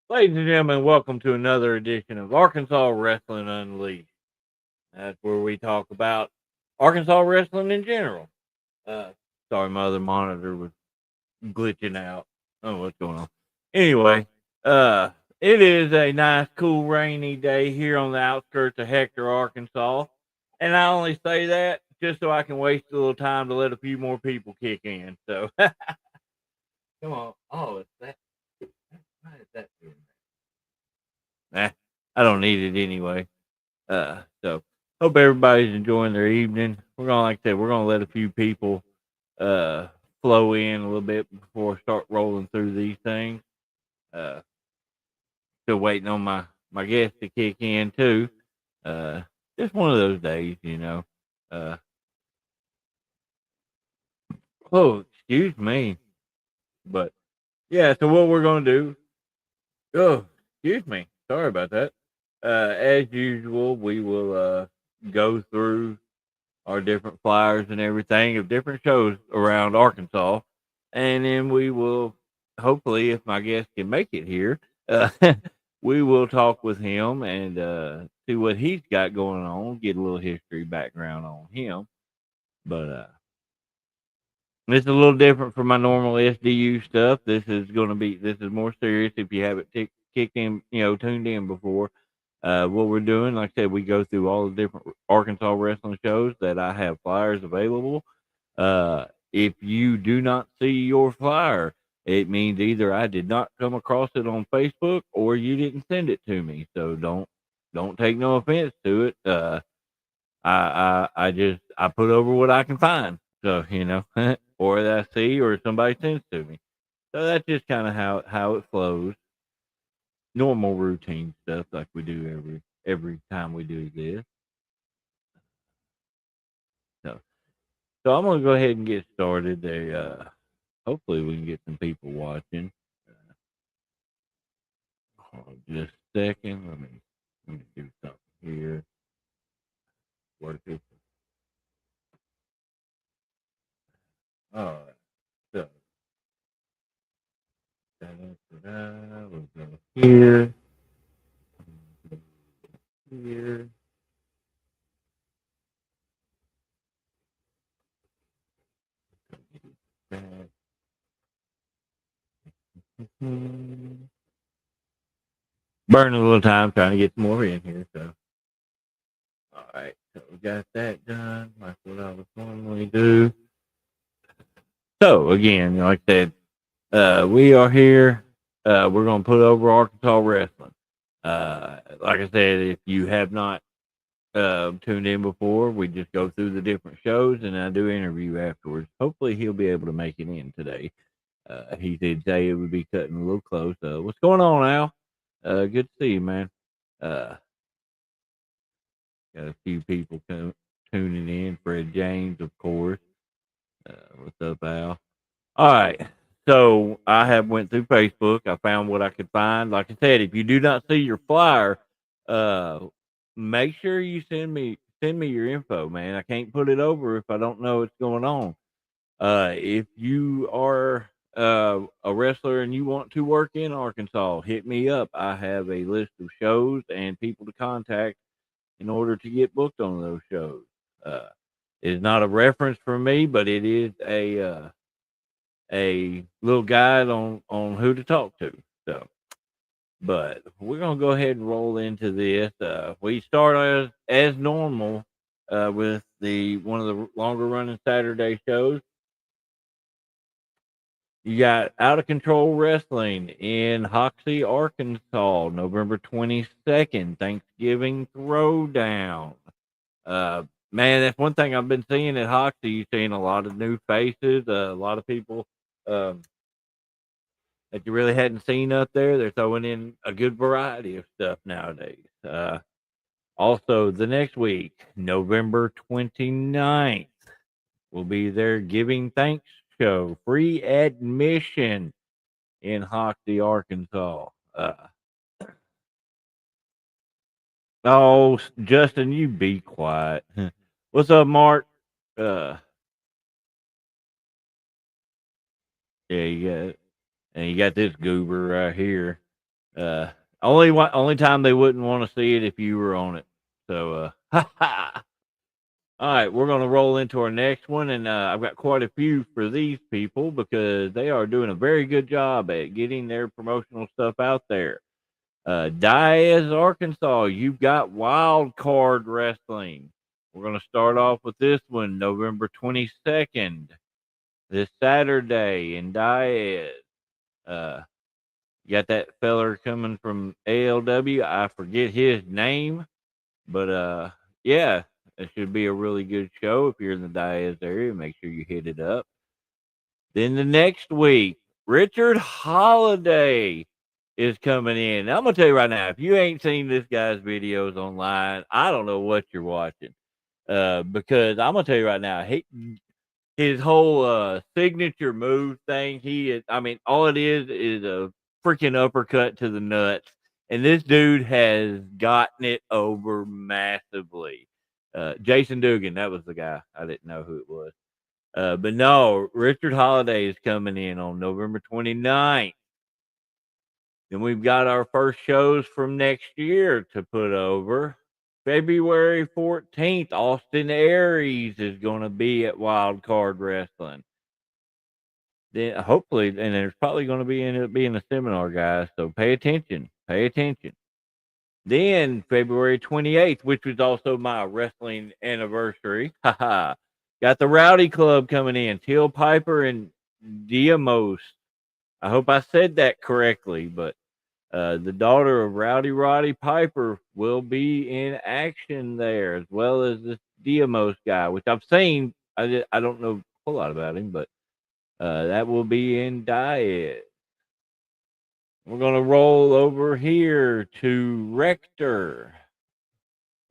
Ladies and gentlemen, welcome to another edition of Arkansas Wrestling Unleashed. That's where we talk about Arkansas wrestling in general. Uh, Sorry, my other monitor was glitching out. Oh, what's going on? Anyway, uh, it is a nice, cool, rainy day here on the outskirts of Hector, Arkansas. And I only say that just so I can waste a little time to let a few more people kick in. So, come on. Oh, it's that. Why is that doing that? I don't need it anyway. So hope everybody's enjoying their evening. We're gonna, like I said, we're gonna let a few people uh flow in a little bit before I start rolling through these things. Uh, Still waiting on my guest to kick in too. Uh, just one of those days. Uh, oh, excuse me, but yeah. So what we're gonna do? Oh, excuse me. Sorry about that. As usual, we will go through our different flyers and everything of different shows around Arkansas. And then we will, hopefully, if my guest can make it here, uh, we will talk with him and see what he's got going on, get a little history background on him. But it's a little different from my normal SDU stuff. This is more serious if you haven't kicked in, tuned in before. What we're doing, like I said, we go through all the different Arkansas wrestling shows that I have flyers available. If you do not see your flyer, it means either I did not come across it on Facebook or you didn't send it to me. So don't take no offense to it. I just I put over what I can find. So or that I see or somebody sends to me. So that's just kind of how it flows. Normal routine stuff like we do every time we do this. So so I'm gonna go ahead and get started. Hopefully we can get some people watching. Hold on just a second. Let me do something here. Work it. All right. So we'll go here, here. Back. Mhm. Burning a little time trying to get some more in here. So all right. So we got that done. Like what I was normally do. So again, like I said, we are here. We're gonna put over Arkansas wrestling. Like I said, if you have not tuned in before, we just go through the different shows and I do interview afterwards. Hopefully, he'll be able to make it in today. He did say it would be cutting a little close. What's going on, Al? Good to see you, man. Uh, got a few people tuning in. Fred James, of course. What's up, Al? All right. So I have went through Facebook. I found what I could find. Like I said, if you do not see your flyer, uh, make sure you send me your info, man. I can't put it over if I don't know what's going on. If you are a wrestler and you want to work in Arkansas, hit me up. I have a list of shows and people to contact in order to get booked on those shows. Uh, it's not a reference for me, but it is a little guide on who to talk to. So, but we're gonna go ahead and roll into this. We start as normal with the one of the longer running Saturday shows. You got Out of Control Wrestling in Hoxie, Arkansas, November 22nd, Thanksgiving Throwdown. Man, that's one thing I've been seeing at Hoxie. You're seeing a lot of new faces, a lot of people. Um, that you really hadn't seen up there. They're throwing in a good variety of stuff nowadays. Also, the next week, November 29th, will be their Giving Thanks show, free admission in Hoxie, Arkansas. Oh, Justin, you be quiet. What's up, Mark? Uh, yeah, you got this goober right here. Uh, only time they wouldn't want to see it if you were on it. So, all right, we're gonna roll into our next one, and I've got quite a few for these people because they are doing a very good job at getting their promotional stuff out there. Diaz, Arkansas, you've got Wild Card Wrestling. We're gonna start off with this one, November 22nd, this Saturday in Diaz. Uh, you got that feller coming from ALW. I forget his name, but yeah, it should be a really good show if you're in the Diaz area. Make sure you hit it up. Then the next week, Richard Holiday is coming in. Now, I'm gonna tell you right now, if you ain't seen this guy's videos online, I don't know what you're watching. Because I'm gonna tell you right now, his whole signature move thing, I mean, all it is a freaking uppercut to the nuts. And this dude has gotten it over massively. Jason Dugan, that was the guy. I didn't know who it was. But no, Richard Holiday is coming in on November 29th. Then we've got our first shows from next year to put over. February 14th, Austin Aries is going to be at Wild Card Wrestling. Then hopefully, and there's probably going to end up being a seminar, guys. So pay attention. Pay attention. Then February 28th, which was also my wrestling anniversary. Haha. Got the Rowdy Club coming in. Till Piper and Diamos. I hope I said that correctly, but the daughter of Rowdy Roddy Piper will be in action there, as well as this Diamos guy, which I've seen. I don't know a whole lot about him, but that will be in Diet. We're going to roll over here to Rector.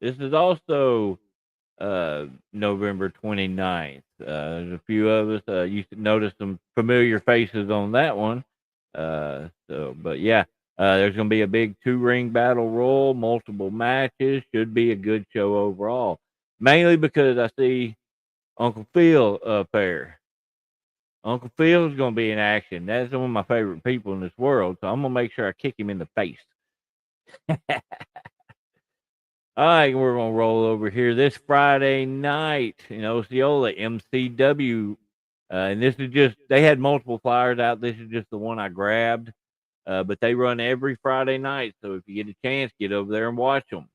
This is also November 29th. There's a few of us. You should notice some familiar faces on that one. But yeah, there's going to be a big 2-ring battle royal, multiple matches. Should be a good show overall. Mainly because I see Uncle Phil up there. Uncle Phil's going to be in action. That's one of my favorite people in this world. So I'm going to make sure I kick him in the face. All right, we're going to roll over here this Friday night in Osceola, MCW. And this is just, they had multiple flyers out. This is just the one I grabbed. But they run every Friday night. So if you get a chance, get over there and watch them.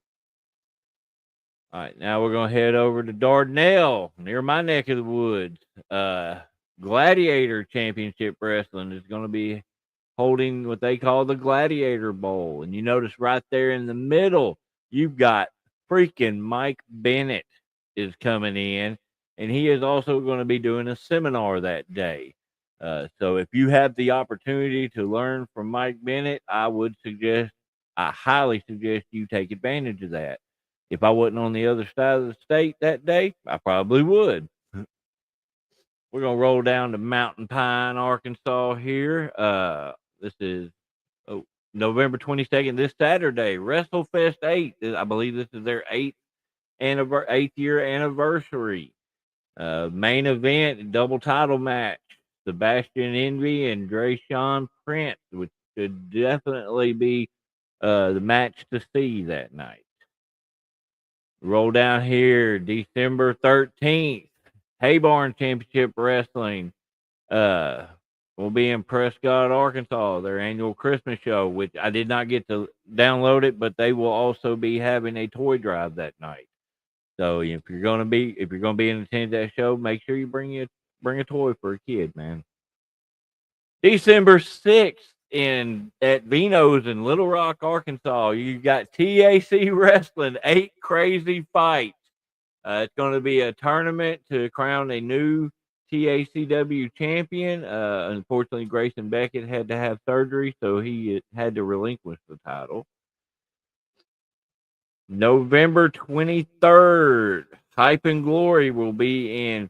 All right, now we're going to head over to Dardanelle, near my neck of the woods. Gladiator Championship Wrestling is going to be holding what they call the Gladiator Bowl. And you notice right there in the middle, you've got freaking Mike Bennett is coming in, and he is also going to be doing a seminar that day. So if you have the opportunity to learn from Mike Bennett, I highly suggest you take advantage of that. If I wasn't on the other side of the state that day, I probably would. We're going to roll down to Mountain Pine, Arkansas here. This is November 22nd, this Saturday, WrestleFest 8. I believe this is their 8th year anniversary. Main event, double title match. Sebastian Envy and Drayshawn Prince, which should definitely be the match to see that night. Roll down here, December 13th, Haybarn Championship Wrestling. Will be in Prescott, Arkansas, their annual Christmas show, which I did not get to download it, but they will also be having a toy drive that night. So if you're gonna be in attendance that show, make sure you bring a toy for a kid, man. December 6th at Vino's in Little Rock, Arkansas, you got TAC Wrestling 8 Crazy Fights. It's going to be a tournament to crown a new TACW champion. Unfortunately, Grayson Beckett had to have surgery, so he had to relinquish the title. November 23rd, Hype and Glory will be in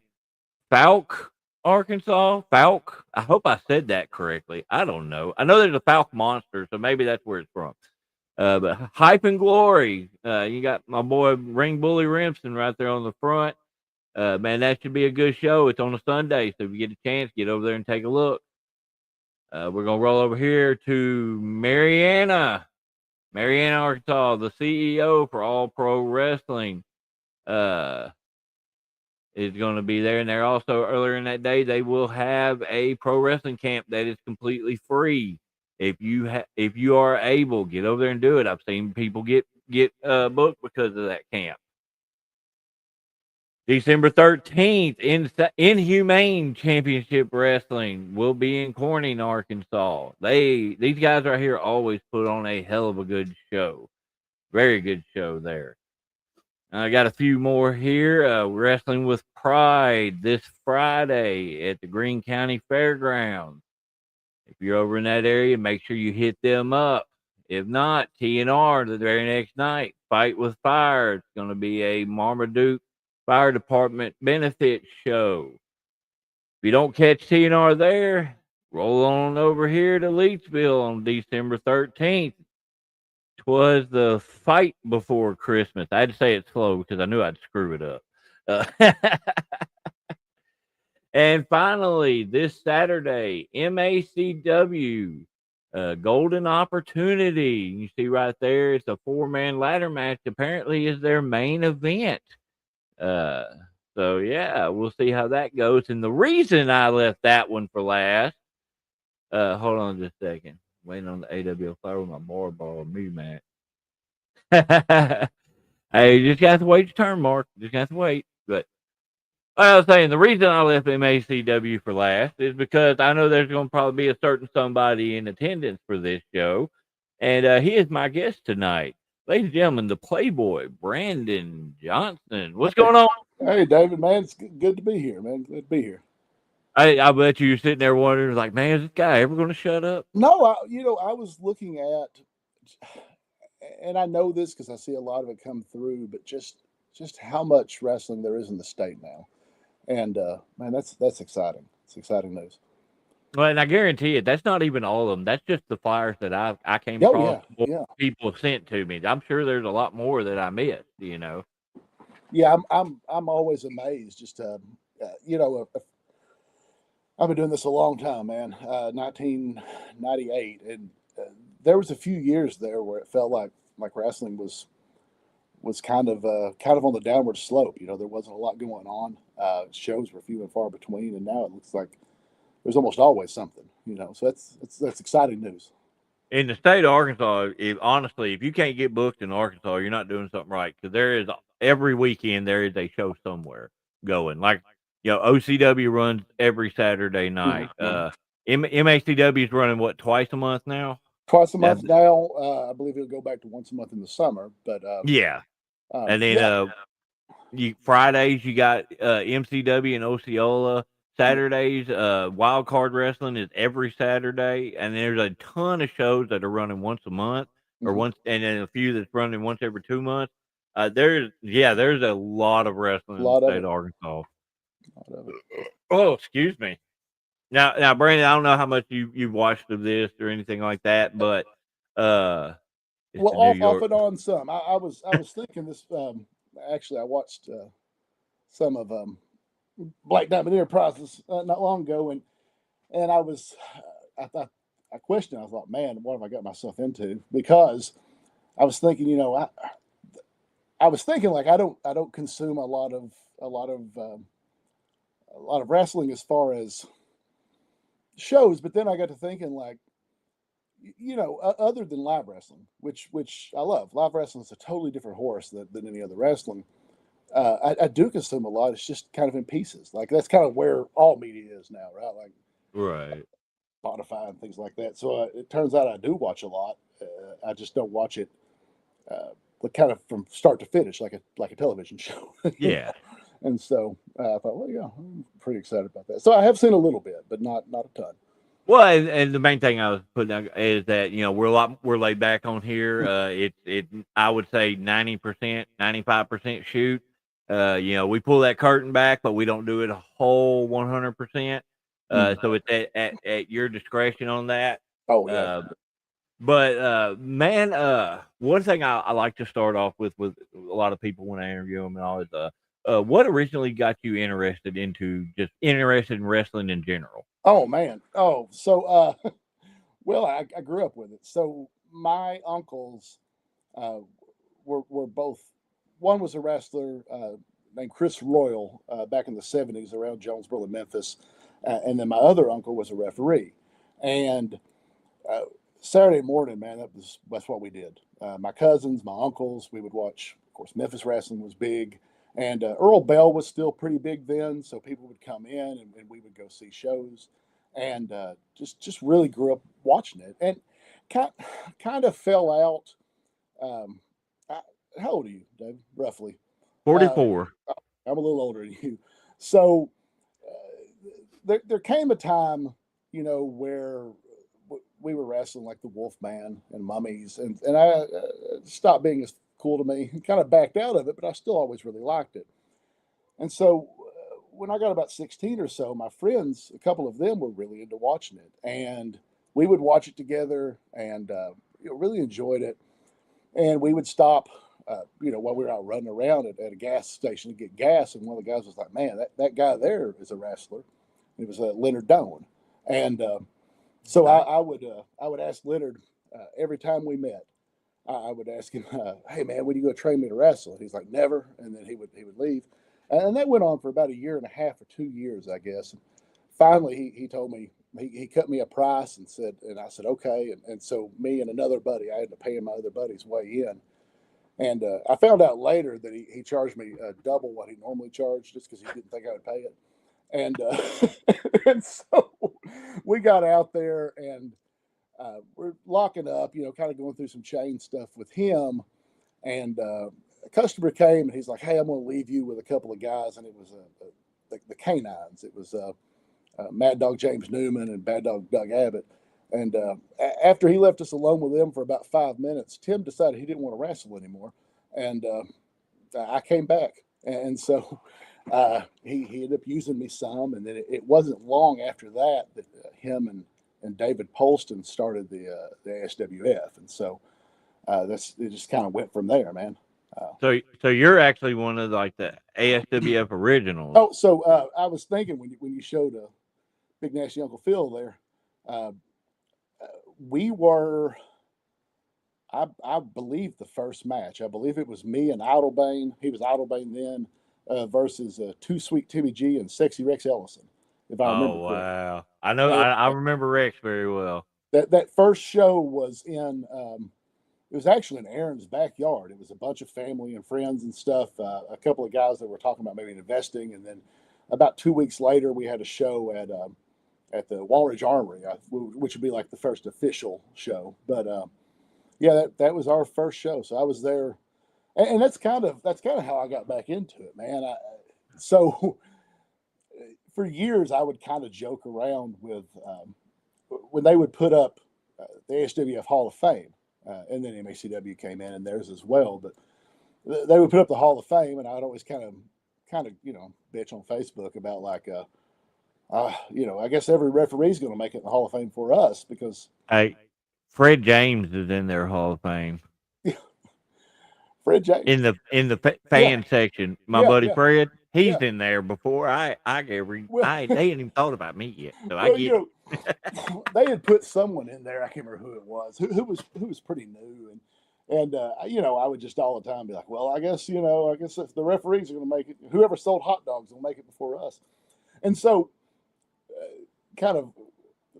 Fouke, Arkansas. Fouke. I hope I said that correctly. I don't know. I know there's a Fouke Monster, so maybe that's where it's from. But Hype and Glory. You got my boy Ring Bully Remsen right there on the front. Man, that should be a good show. It's on a Sunday, so if you get a chance, get over there and take a look. We're gonna roll over here to Mariana, Arkansas, the CEO for All Pro Wrestling. Is going to be there, and they're also earlier in that day they will have a pro wrestling camp that is completely free. If you are able, get over there and do it. I've seen people get booked because of that camp. December 13th, Inhumane Championship Wrestling will be in Corning, Arkansas. These guys right here always put on a hell of a good show. Very good show there. I got a few more here. Wrestling with Pride this Friday at the Greene County Fairgrounds. If you're over in that area, make sure you hit them up. If not, TNR the very next night, Fight with Fire. It's going to be a Marmaduke Fire Department benefit show. If you don't catch TNR there, roll on over here to Leetsville on December 13th. 'Twas the fight before Christmas. I had to say it slow because I knew I'd screw it up. And finally, this Saturday, MACW Golden Opportunity. You see right there, it's a 4-man ladder match. Apparently, is their main event. So yeah, we'll see how that goes. And the reason I left that one for last, hold on just a second. Waiting on the AWL Fire with my ball me, man. Hey, you just got to wait your turn, Mark. Just got to wait. But I was saying the reason I left MACW for last is because I know there's going to probably be a certain somebody in attendance for this show, and he is my guest tonight, ladies and gentlemen, the Playboy Brandon Johnson. What's going on? Hey, David, man, it's good to be here, man. Good to be here. I bet you're sitting there wondering, like, man, is this guy ever going to shut up? No, I was looking at, and I know this because I see a lot of it come through, but just how much wrestling there is in the state now, and man, that's exciting. It's exciting news. Well, and I guarantee it, that's not even all of them. That's just the flyers that I came Oh across, yeah. people sent to me. I'm sure there's a lot more that I missed. Yeah, I'm always amazed. Just I've been doing this a long time, man. 1998, and there was a few years there where it felt like wrestling was kind of on the downward slope. You know, there wasn't a lot going on. Shows were few and far between, and now it looks like there's almost always something. You know, so that's exciting news. In the state of Arkansas, honestly, if you can't get booked in Arkansas, you're not doing something right, because there is every weekend there is a show somewhere going. Like, OCW runs every Saturday night. MACW is running what, twice a month now? Twice a month now. I believe it'll go back to once a month in the summer. But yeah, and then Fridays you got MCW and Osceola. Saturdays, Wild Card Wrestling is every Saturday, and there's a ton of shows that are running once a month or once, and then a few that's running once every 2 months. There's a lot of wrestling in the state of Arkansas. Oh, excuse me. Now, Brandon, I don't know how much you've watched of this or anything like that, but well, off and on some. I was thinking this. Actually, I watched some of Black Diamond Enterprises not long ago, and I thought I questioned. I thought, man, what have I got myself into? Because I was thinking, I was thinking like I don't consume a lot of wrestling as far as shows, but then I got to thinking like, other than live wrestling, which I love. Live wrestling is a totally different horse than any other wrestling. I do consume a lot. It's just kind of in pieces. Like that's kind of where all media is now, right? Like right, Spotify and things like that. So it turns out I do watch a lot. I just don't watch it kind of from start to finish, like a television show. Yeah. And so I thought, well, yeah, I'm pretty excited about that. So I have seen a little bit, but not a ton. Well, and the main thing I was putting out is that we're laid back on here. I would say 90%, 95% shoot. We pull that curtain back, but we don't do it a whole 100%. So it's at your discretion on that. Oh yeah. But man, one thing I like to start off with a lot of people when I interview them and all is what originally got you interested in wrestling in general? Oh man. Oh, so well, I grew up with it. So my uncles uh, were both. One was a wrestler named Chris Royal back in the '70s around Jonesboro and Memphis, and then my other uncle was a referee. And uh, Saturday morning, man, that's what we did. My cousins, my uncles, we would watch. Of course, Memphis wrestling was big, and Earl Bell was still pretty big then. So people would come in, and we would go see shows, and just really grew up watching it, and kind kind of fell out. Um, I, how old are you, Dave? Roughly. Uh, 44. I'm a little older than you. So there came a time, where we were wrestling like the Wolfman and Mummies, and I stopped being as cool to me. Kind of backed out of it, but I still always really liked it. And so when I got about 16 or so, my friends, a couple of them were really into watching it, and we would watch it together and really enjoyed it. And we would stop, while we were out running around at a gas station to get gas. And one of the guys was like, "Man, that guy there is a wrestler." It was Leonard Doan, and so I would ask Leonard every time we met. I would ask him, "Hey man, when you go train me to wrestle?" And he's like, "Never," and then he would leave, and that went on for about a year and a half or 2 years, I guess. And finally, he told me he cut me a price and said, and I said okay, and so me and another buddy, I ended up paying my other buddy's way in, and I found out later that he charged me double what he normally charged just because he didn't think I would pay it, and and so we got out there and we're locking up, kind of going through some chain stuff with him. And a customer came and he's like, "Hey, I'm going to leave you with a couple of guys." And it was the Canines. It was Mad Dog James Newman and Bad Dog Doug Abbott. And after he left us alone with them for about 5 minutes, Tim decided he didn't want to wrestle anymore. And I came back. And so he ended up using me some. And then it wasn't long after that that him and David Polston started the ASWF. And so it just kind of went from there, man. So you're actually one of like the ASWF originals. Oh, so I was thinking when you showed Big Nasty Uncle Phil there, uh, we were, I believe, the first match. I believe it was me and Idlebane. He was Idlebane then, versus Too Sweet Timmy G and Sexy Rex Ellison, if I remember Oh correctly. wow! I know. And I remember Rex very well. that first show was in. It was actually in Aaron's backyard. It was a bunch of family and friends and stuff. A couple of guys that were talking about maybe investing, and then about 2 weeks later, we had a show at the Walridge Armory, which would be like the first official show. But yeah, that was our first show. So I was there, and that's kind of how I got back into it, man. So for years I would kind of joke around with when they would put up the ASWF Hall of Fame, and then MACW came in and theirs as well. But they would put up the Hall of Fame, and I'd always kind of bitch on Facebook about like I guess every referee's going to make it in the Hall of Fame for us because Hey, Fred James is in their Hall of Fame Fred James. in the fan section. My Yeah, buddy yeah, Fred, he's yeah. in there before I ever. Well, They hadn't even thought about me yet, so I well, get. they had put someone in there. I can't remember who it was. Who was pretty new, and I would just all the time be like, well, I guess if the referees are going to make it, whoever sold hot dogs will make it before us. And so, kind of,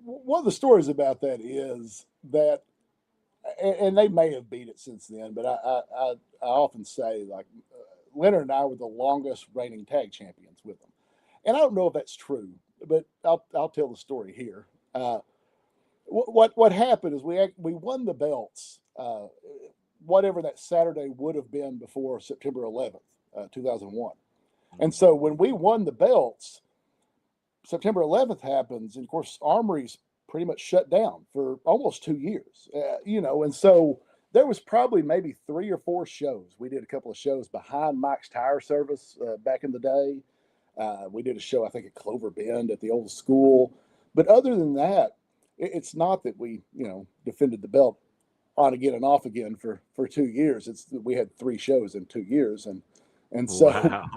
one of the stories about that is that, and they may have beat it since then, but I often say like Leonard and I were the longest reigning tag champions with them, and I don't know if that's true, but I'll tell the story here. What happened is we won the belts, whatever that Saturday would have been before September 11th, 2001, and so when we won the belts, September 11th happens, and of course Armory's pretty much shut down for almost 2 years, and so there was probably maybe 3 or 4 shows. We did a couple of shows behind Mike's Tire Service back in the day. We did a show, I think, at Clover Bend at the old school. But other than that, it's not that we, defended the belt on again and off again for 2 years. It's that we had 3 shows in 2 years, and so Wow.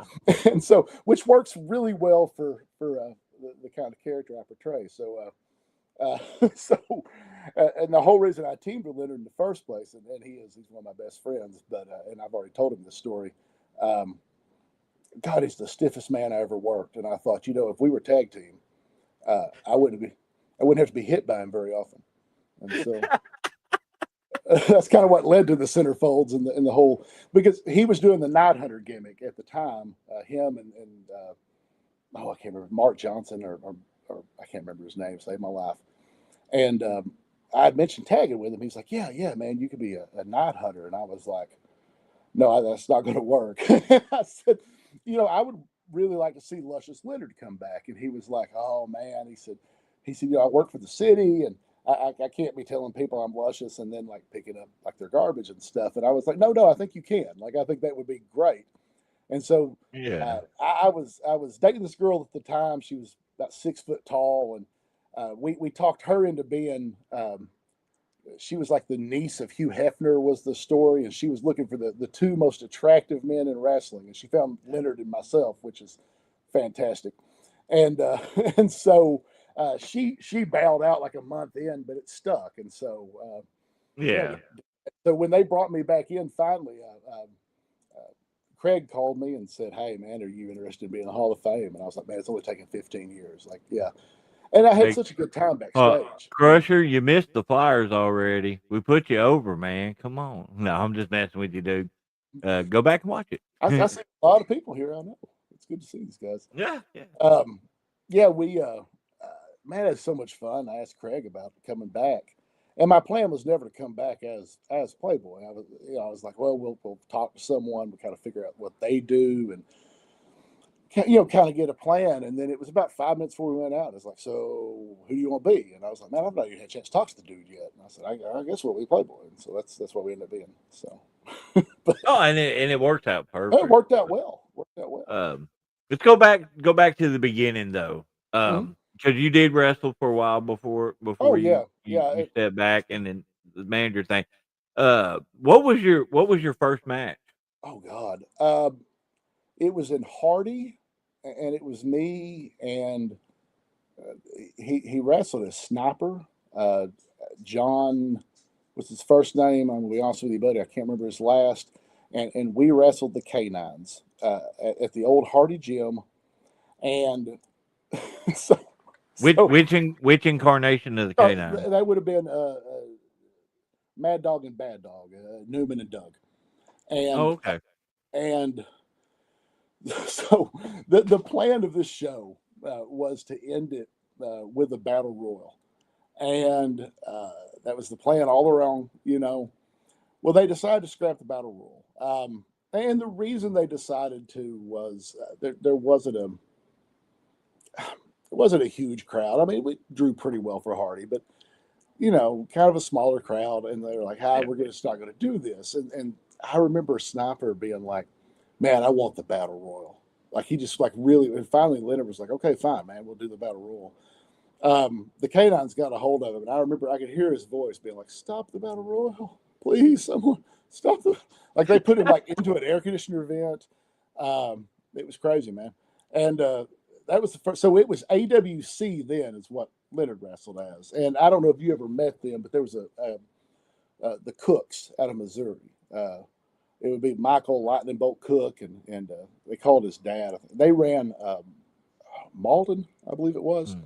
and so which works really well for the kind of character I portray. So, and the whole reason I teamed with Leonard in the first place, and he's one of my best friends, but and I've already told him this story. God, he's the stiffest man I ever worked, and I thought, if we were tag team, I wouldn't have to be hit by him very often, and so. That's kind of what led to the centerfolds and the whole, because he was doing the Night Hunter gimmick at the time. Him and I can't remember, Mark Johnson or I can't remember his name. Saved my life. And I had mentioned tagging with him. He's like, yeah, man, you could be a Night Hunter. And I was like, no, that's not going to work. I said, I would really like to see Luscious Leonard come back. And he was like, oh man, he said, I work for the city and I can't be telling people I'm luscious and then like picking up like their garbage and stuff. And I was like, no, I think you can. Like, I think that would be great. And so I was dating this girl at the time. She was about 6 foot tall, and we talked her into being. She was like the niece of Hugh Hefner was the story, and she was looking for the two most attractive men in wrestling, and she found Leonard and myself, which is fantastic. And and so she bailed out like a month in, but it stuck, and so So when they brought me back in finally, Craig called me and said, "Hey man, are you interested in being in the Hall of Fame?" And I was like, "Man, it's only taken 15 years." Like, yeah. And I had such a good time backstage. Crusher, you missed the Flyers already. We put you over, man. Come on. No, I'm just messing with you, dude. Go back and watch it. I see a lot of people here. I know. It's good to see these guys. Yeah. We man, it's so much fun. I asked Craig about coming back, and my plan was never to come back as Playboy. I was like, well, we'll talk to someone, we kind of figure out what they do, and kind of get a plan. And then it was about 5 minutes before we went out. It's like, so who do you want to be? And I was like, man, I've not even had a chance to talk to the dude yet. And I said, I guess we'll be Playboy. And so that's what we ended up being. So, and it worked out perfect. It worked out well. Let's go back to the beginning though. Because you did wrestle for a while before you stepped back, and then the manager thing. What was your first match? Oh God, it was in Hardy, and it was me, and he wrestled as Sniper. John was his first name. I'm gonna be honest with you, buddy. I can't remember his last. And we wrestled the Canines at the old Hardy gym, and which incarnation of the Canines? That would have been Mad Dog and Bad Dog, Newman and Doug. And okay. And so the plan of this show was to end it with a battle royal, and that was the plan all around. Well, they decided to scrap the battle royal, and the reason they decided to was there wasn't a huge crowd. I mean, we drew pretty well for Hardy, but kind of a smaller crowd, and they were like, "Hi, we're just not going to do this." And I remember Sniper being like, "Man, I want the battle royal." Like, he just like really, and finally Leonard was like, "Okay, fine, man, we'll do the battle royal." The Canines got a hold of him, and I remember I could hear his voice being like, "Stop the battle royal, please, someone stop the." Like, they put him like into an air conditioner vent. It was crazy, man. And that was the first. So it was AWC then, is what Leonard wrestled as. And I don't know if you ever met them, but there was the Cooks out of Missouri. It would be Michael Lightning Bolt Cook, and they called his dad. They ran Malden, I believe it was.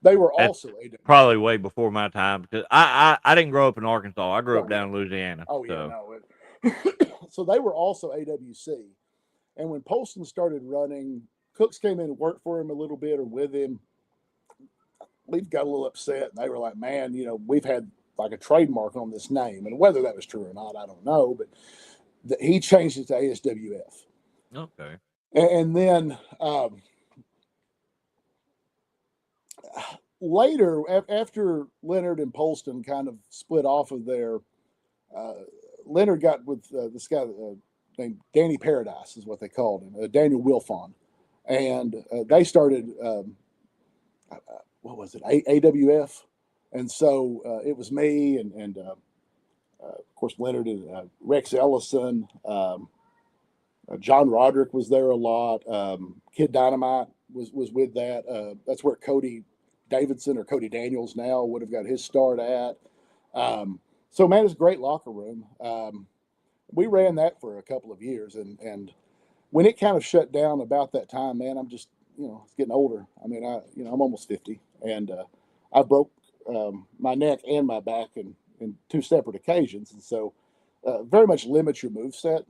They were also AWC. Probably way before my time, because I didn't grow up in Arkansas. I grew up down in Louisiana. Oh yeah, no. So they were also AWC, and when Poston started running, Cooks came in and worked for him a little bit or with him. We've got a little upset, and they were like, "Man, we've had like a trademark on this name," and whether that was true or not, I don't know, but he changed it to ASWF. Okay. And then later, after Leonard and Poston kind of split off of there, Leonard got with this guy named Danny Paradise, is what they called him, Daniel Wilfon, and they started what was it, AWF, and so it was me and of course Leonard and Rex Ellison, John Roderick was there a lot, Kid Dynamite, was with that. That's where Cody Davidson or Cody Daniels now would have got his start at. So man, it's a great locker room. We ran that for a couple of years, and when it kind of shut down about that time, man, I'm just getting older. I mean, I'm almost 50, and I broke my neck and my back in two separate occasions, and so very much limits your move set.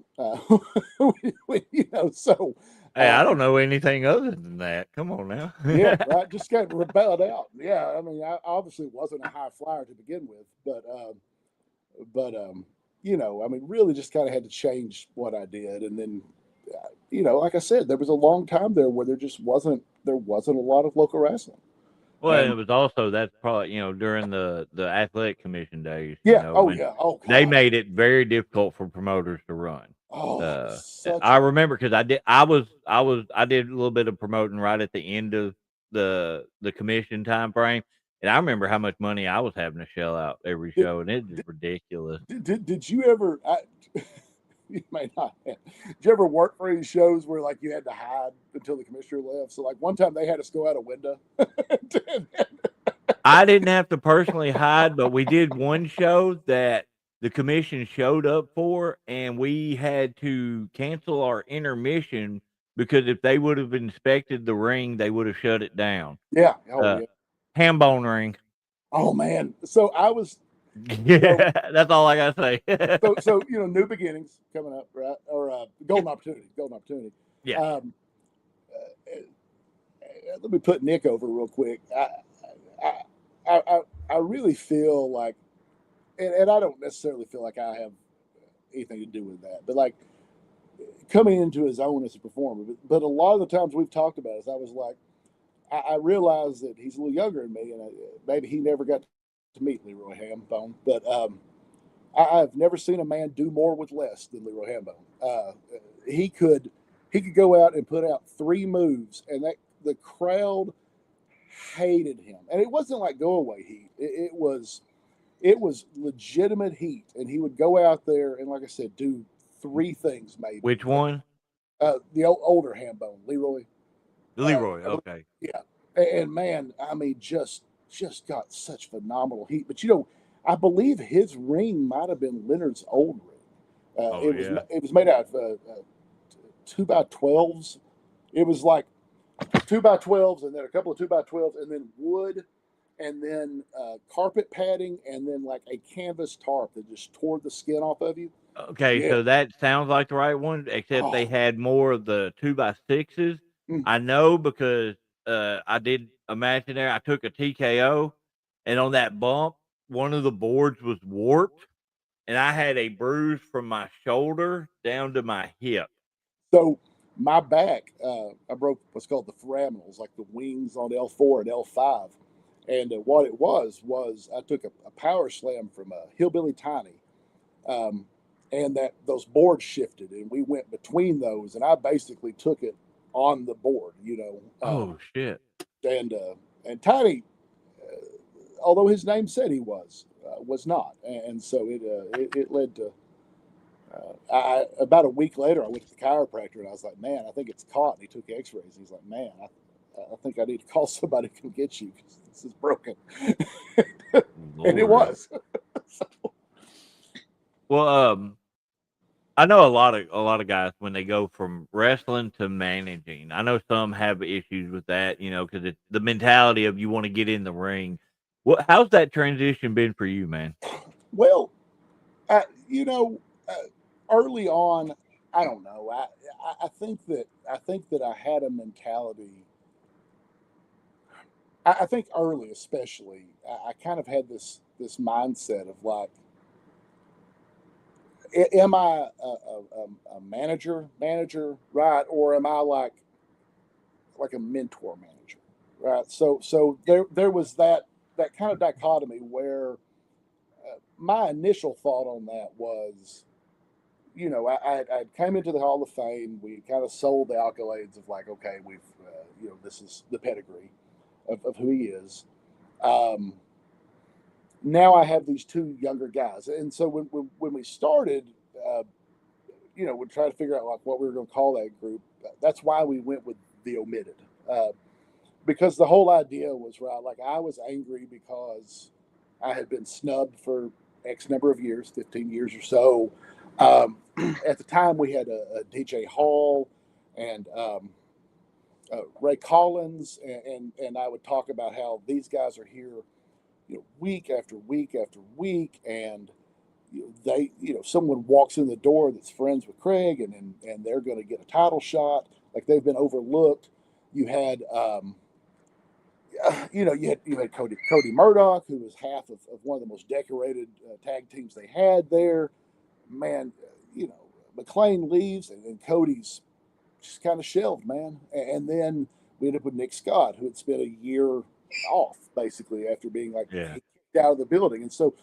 So Hey, I don't know anything other than that. Come on now. yeah, right. Just got rebelled out. Yeah, I mean, I obviously wasn't a high flyer to begin with, but I mean, really just kind of had to change what I did, and then like I said, there was a long time there where there wasn't a lot of local wrestling. Well, And it was also that's probably during the athletic commission days, yeah, oh when yeah, oh they god, made it very difficult for promoters to run. oh, it was Uh, such I a remember because I did a little bit of promoting right at the end of the commission time frame, and I remember how much money I was having to shell out every did, show, and it's just ridiculous. did you ever? You may not have. Did you ever work for any shows where like you had to hide until the commissioner left? So like one time they had us go out a window. I didn't have to personally hide, but we did one show that the commission showed up for, and we had to cancel our intermission because if they would have inspected the ring, they would have shut it down. Yeah. Oh Uh, yeah. Ham bone ring. Oh man. So I was so Yeah, that's all I gotta say. so new beginnings coming up, right? Or golden opportunity, golden opportunity. Yeah. Um, Let me put Nick over real quick. I, I really feel like, and I don't necessarily feel like I have anything to do with that, but like coming into his own as a performer. But a lot of the times we've talked about it, I was like, I realized that he's a little younger than me, and maybe he never got to meet Leroy Hambone, but I've never seen a man do more with less than Leroy Hambone. He could go out and put out 3 moves, and that the crowd hated him, and it wasn't like go away heat. It was legitimate heat, and he would go out there and, like I said, do 3 things maybe. Which one? The older Hambone, Leroy. Leroy. Okay. Yeah, and man, I mean, just got such phenomenal heat. But I believe his ring might have been Leonard's old ring. Oh yeah. It was made out of 2x12s. It was like 2x12s, and then a couple of 2x12s, and then wood, and then carpet padding, and then like a canvas tarp that just tore the skin off of you. Okay, Yeah. so that sounds like the right one, except they Oh. had more of the 2x6s. Mm. I know because I did a match in there. I took a TKO, and on that bump, one of the boards was warped, and I had a bruise from my shoulder down to my hip. So my back, I broke what's called the foraminals, like the wings on L4 and L5. And what it was I took a power slam from Hillbilly Tiny, and that those boards shifted, and we went between those, and I basically took it on the board, Oh shit! and Tiny, although his name said he was not, and so it led to. About a week later, I went to the chiropractor, and I was like, "Man, I think it's caught." And he took X-rays. He's like, "Man, I think I need to call somebody to come get you because this is broken." And it was. So, Well, I know a lot of guys when they go from wrestling to managing. I know some have issues with that, because it's the mentality of you want to get in the ring. How's that transition been for you, man? well, you know, early on, I don't know. I think that I had a mentality. I think early, especially, I kind of had this mindset of like, am I a manager, right, or am I like a mentor manager, right? So there was that kind of dichotomy where my initial thought on that was, I came into the Hall of Fame. We kind of sold the accolades of like, okay, we've, this is the pedigree of who he is. Now I have these 2 younger guys, and so when we started, we tried to figure out like what we were going to call that group. That's why we went with the Omitted. because the whole idea was right. Like I was angry because I had been snubbed for X number of years, 15 years or so. At the time, we had a DJ Hall and Ray Collins, and I would talk about how these guys are here, week after week after week, and someone walks in the door that's friends with Craig, and they're going to get a title shot, like they've been overlooked. You had you had Cody Murdoch, who was half of one of the most decorated tag teams they had there. Man, McLean leaves, and Cody's just kind of shelved, man. And then we ended up with Nick Scott, who had spent a year off basically after being kicked out of the building. And so,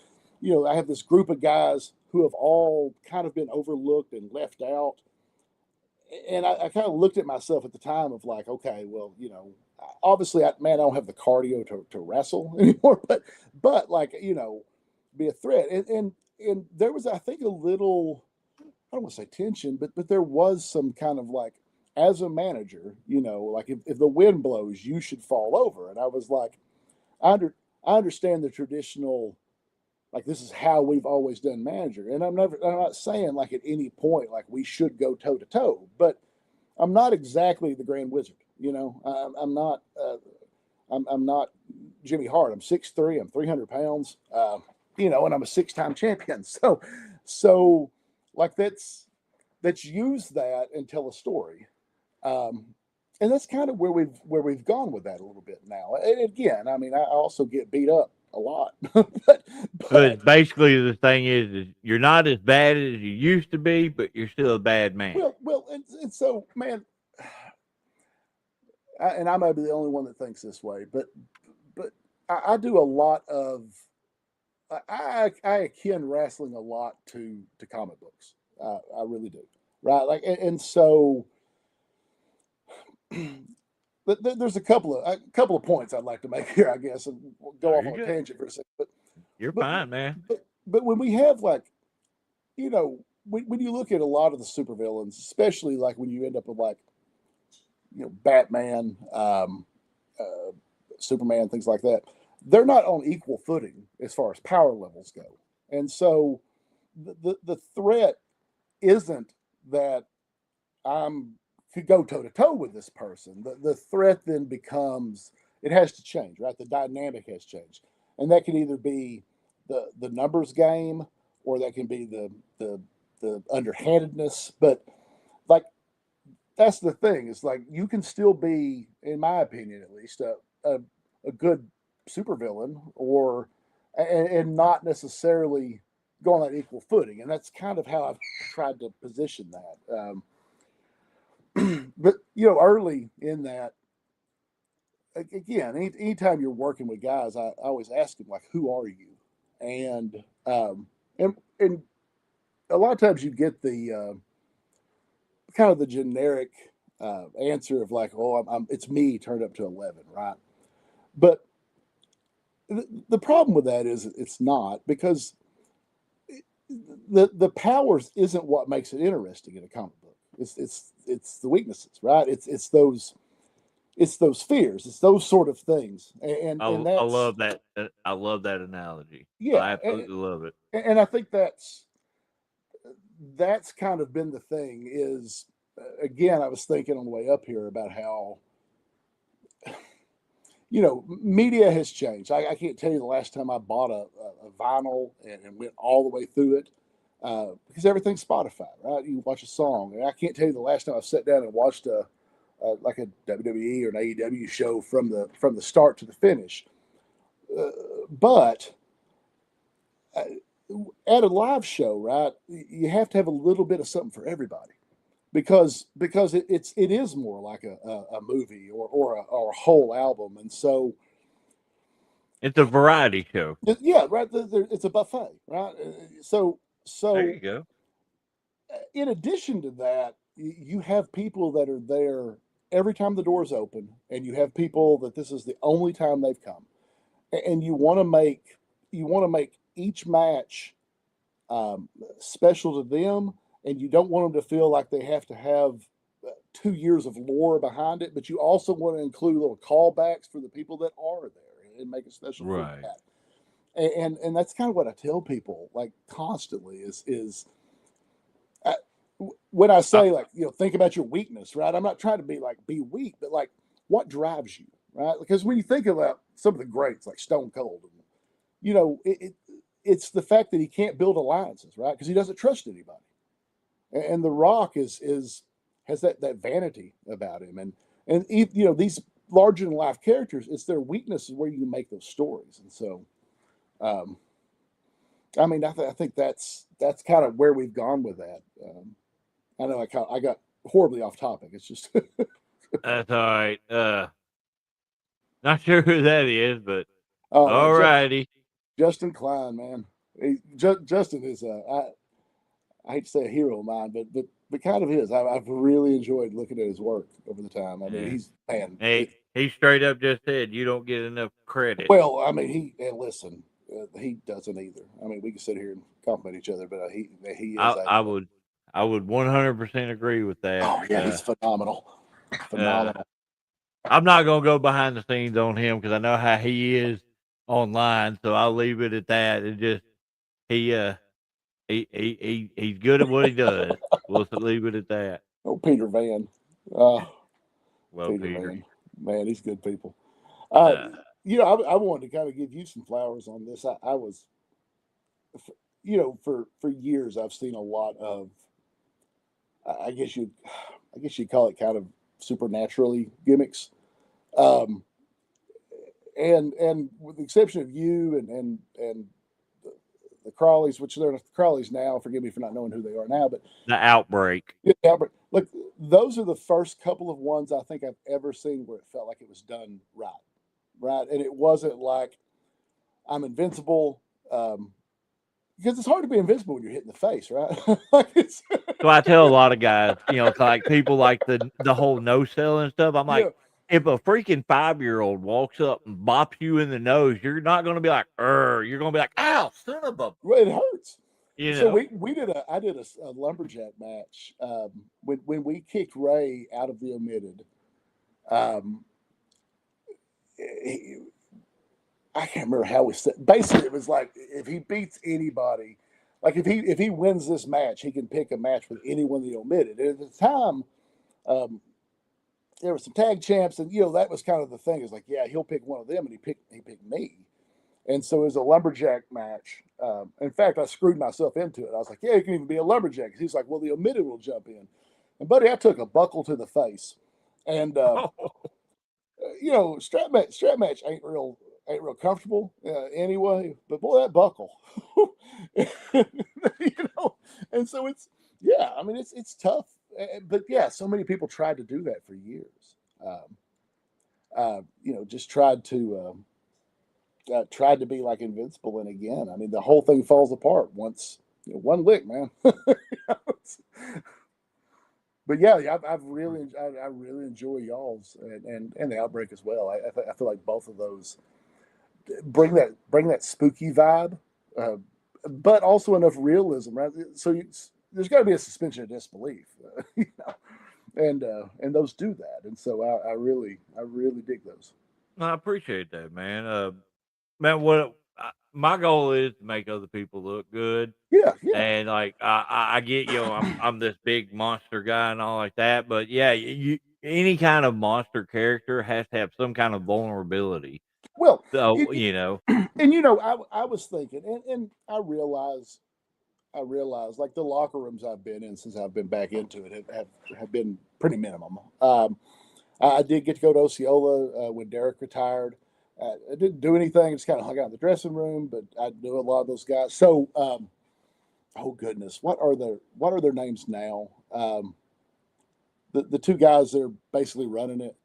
I have this group of guys who have all kind of been overlooked and left out. And I kind of looked at myself at the time of like, okay, well, obviously, I don't have the cardio to wrestle anymore, but be a threat. And there was, I think, a little, I don't want to say tension, but there was some kind of like, as a manager, like if the wind blows, you should fall over. And I was like, I understand the traditional, like this is how we've always done manager. And I'm not saying like at any point, like we should go toe to toe, but I'm not exactly the Grand Wizard. I'm not, I'm not Jimmy Hart. I'm 6'3", I'm 300 pounds, and I'm a 6-time champion. So like let's use that and tell a story. And that's kind of where we've gone with that a little bit now. And again, I mean, I also get beat up a lot, but basically the thing is you're not as bad as you used to be, but you're still a bad man. Well, and so, man, and I might be the only one that thinks this way, but I do a lot of I akin wrestling a lot to comic books. I really do, right? Like, and so. But there's a couple of points I'd like to make here, I guess, and we'll go off on a tangent for a second. But you're fine, man. But when we have like, when you look at a lot of the supervillains, especially like when you end up with like, Batman, Superman, things like that, they're not on equal footing as far as power levels go, and so the threat isn't that I'm could go toe to toe with this person. The threat then becomes it has to change, right? The dynamic has changed, and that can either be the numbers game, or that can be the underhandedness. But like that's the thing. It's like you can still be, in my opinion, at least, a good supervillain, or and not necessarily go on that equal footing. And that's kind of how I've tried to position that. But early in that, again, anytime you're working with guys, I always ask them like, "Who are you?" And and a lot of times you get the kind of the generic answer of like, "Oh, it's me turned up to 11," right? But the problem with that is it's not, because the powers isn't what makes it interesting in a comic book. It's the weaknesses, right? It's those fears, it's those sort of things, and I that's, love that. I love that analogy. yeah, I absolutely love it. And I think that's kind of been the thing. Is again, I was thinking on the way up here about how media has changed. I can't tell you the last time I bought a vinyl and went all the way through it. Because everything's Spotify, right? You watch a song, and I can't tell you the last time I sat down and watched like a WWE or an AEW show from the start to the finish. But at a live show, right, you have to have a little bit of something for everybody, because it is more like a movie or a whole album, and so it's a variety show. Yeah, right. It's a buffet, right? So there you go. In addition to that, you have people that are there every time the doors open, and you have people that this is the only time they've come, and you want to make each match special to them, and you don't want them to feel like they have to have 2 years of lore behind it, but you also want to include little callbacks for the people that are there and make it special for Right. that. And that's kind of what I tell people like constantly is when I say like, think about your weakness, right? I'm not trying to be weak, but like what drives you, right? Because when you think about some of the greats like Stone Cold, it's the fact that he can't build alliances, right? Because he doesn't trust anybody. And The Rock has that vanity about him, and these larger than life characters, it's their weaknesses where you can make those stories, and so, I mean, I think that's kind of where we've gone with that. I know I got horribly off topic. It's just That's all right. Not sure who that is, but oh man, all righty. Justin Klein, man. Justin is I hate to say a hero of mine, but kind of his. I've really enjoyed looking at his work over the time. I mean, Yeah. he's man. He straight up just said you don't get enough credit. Well, I mean, listen, he doesn't either. I mean, we can sit here and compliment each other, but he is. I would 100% agree with that. Oh yeah, he's phenomenal. Phenomenal. I'm not gonna go behind the scenes on him because I know how he is online, so I'll leave it at that. It just he's good at what he does. We'll leave it at that. Oh, Peter Van. Well, Peter Peter. Van. Man, he's good people. I wanted to kind of give you some flowers on this. I was, for years I've seen a lot of, I guess you'd call it kind of supernaturally gimmicks, and with the exception of you and the Crawleys, which they're the Crawleys now. Forgive me for not knowing who they are now, but The Outbreak. Look, those are the first couple of ones I think I've ever seen where it felt like it was done right, and it wasn't like I'm invincible, because it's hard to be invincible when you're hit in the face, right? So I tell a lot of guys, like people like the whole no sell and stuff. I'm like, if a freaking 5-year-old walks up and bops you in the nose, you're not going to be like, you're going to be like, ow, son of a. Well, it hurts. So know? I did a lumberjack match when we kicked Ray out of the Omitted. I can't remember how we said. Basically, it was like if he beats anybody, like if he wins this match, he can pick a match with anyone they Omitted. And at the time, there were some tag champs, and that was kind of the thing. Is like, yeah, he'll pick one of them, and he picked me. And so it was a lumberjack match. In fact, I screwed myself into it. I was like, yeah, you can even be a lumberjack. He's like, well, the Omitted will jump in. And buddy, I took a buckle to the face, and strap match ain't real comfortable anyway. But boy, that buckle, And so I mean, it's tough. But yeah, so many people tried to do that for years. Just tried to be like Invincible, and again, I mean, the whole thing falls apart once one lick, man. But yeah, I really enjoy y'all's and the Outbreak as well. I feel like both of those bring that spooky vibe, but also enough realism, right? So there's got to be a suspension of disbelief, and those do that, and so I really dig those. I appreciate that, man. Man, my goal is to make other people look good. Yeah. And like I get I'm this big monster guy and all like that, but yeah, any kind of monster character has to have some kind of vulnerability. Well, so and I was thinking, and I realize like the locker rooms I've been in since I've been back into it have been pretty minimum. I did get to go to Osceola when Derek retired. I didn't do anything; just kind of hung out in the dressing room. But I knew a lot of those guys. So, oh goodness, what are their names now? The two guys that are basically running it.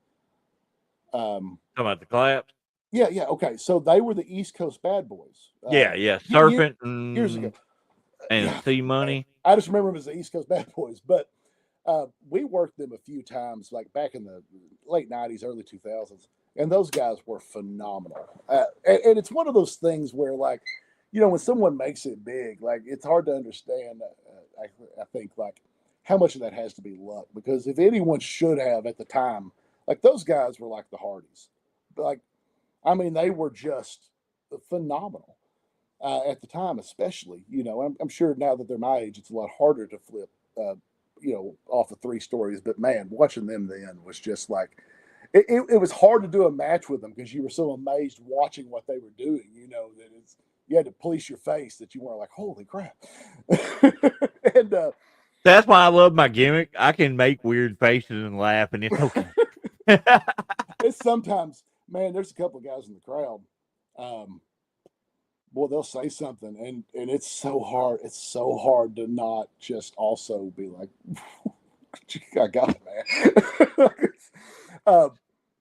Talking about the Claps. Yeah. Okay, so they were the East Coast Bad Boys. Yeah. Serpent years ago, and C Money. I just remember them as the East Coast Bad Boys, but we worked them a few times, like back in the late '90s, early 2000s, and those guys were phenomenal. And it's one of those things where, like, when someone makes it big, like it's hard to understand. I think like how much of that has to be luck? Because if anyone should have at the time, like those guys were like the Hardys, like I mean they were just phenomenal at the time, especially. You know, I'm sure now that they're my age, it's a lot harder to flip. You know, off of 3 stories, but man, watching them then was just like it was hard to do a match with them because you were so amazed watching what they were doing. You know that you had to police your face that you weren't like, holy crap. And That's why I love my gimmick. I can make weird faces and laugh, and it's okay. it's sometimes, man, there's a couple of guys in the crowd. Boy, they'll say something, and it's so hard. It's so hard to not just also be like, I got it, man.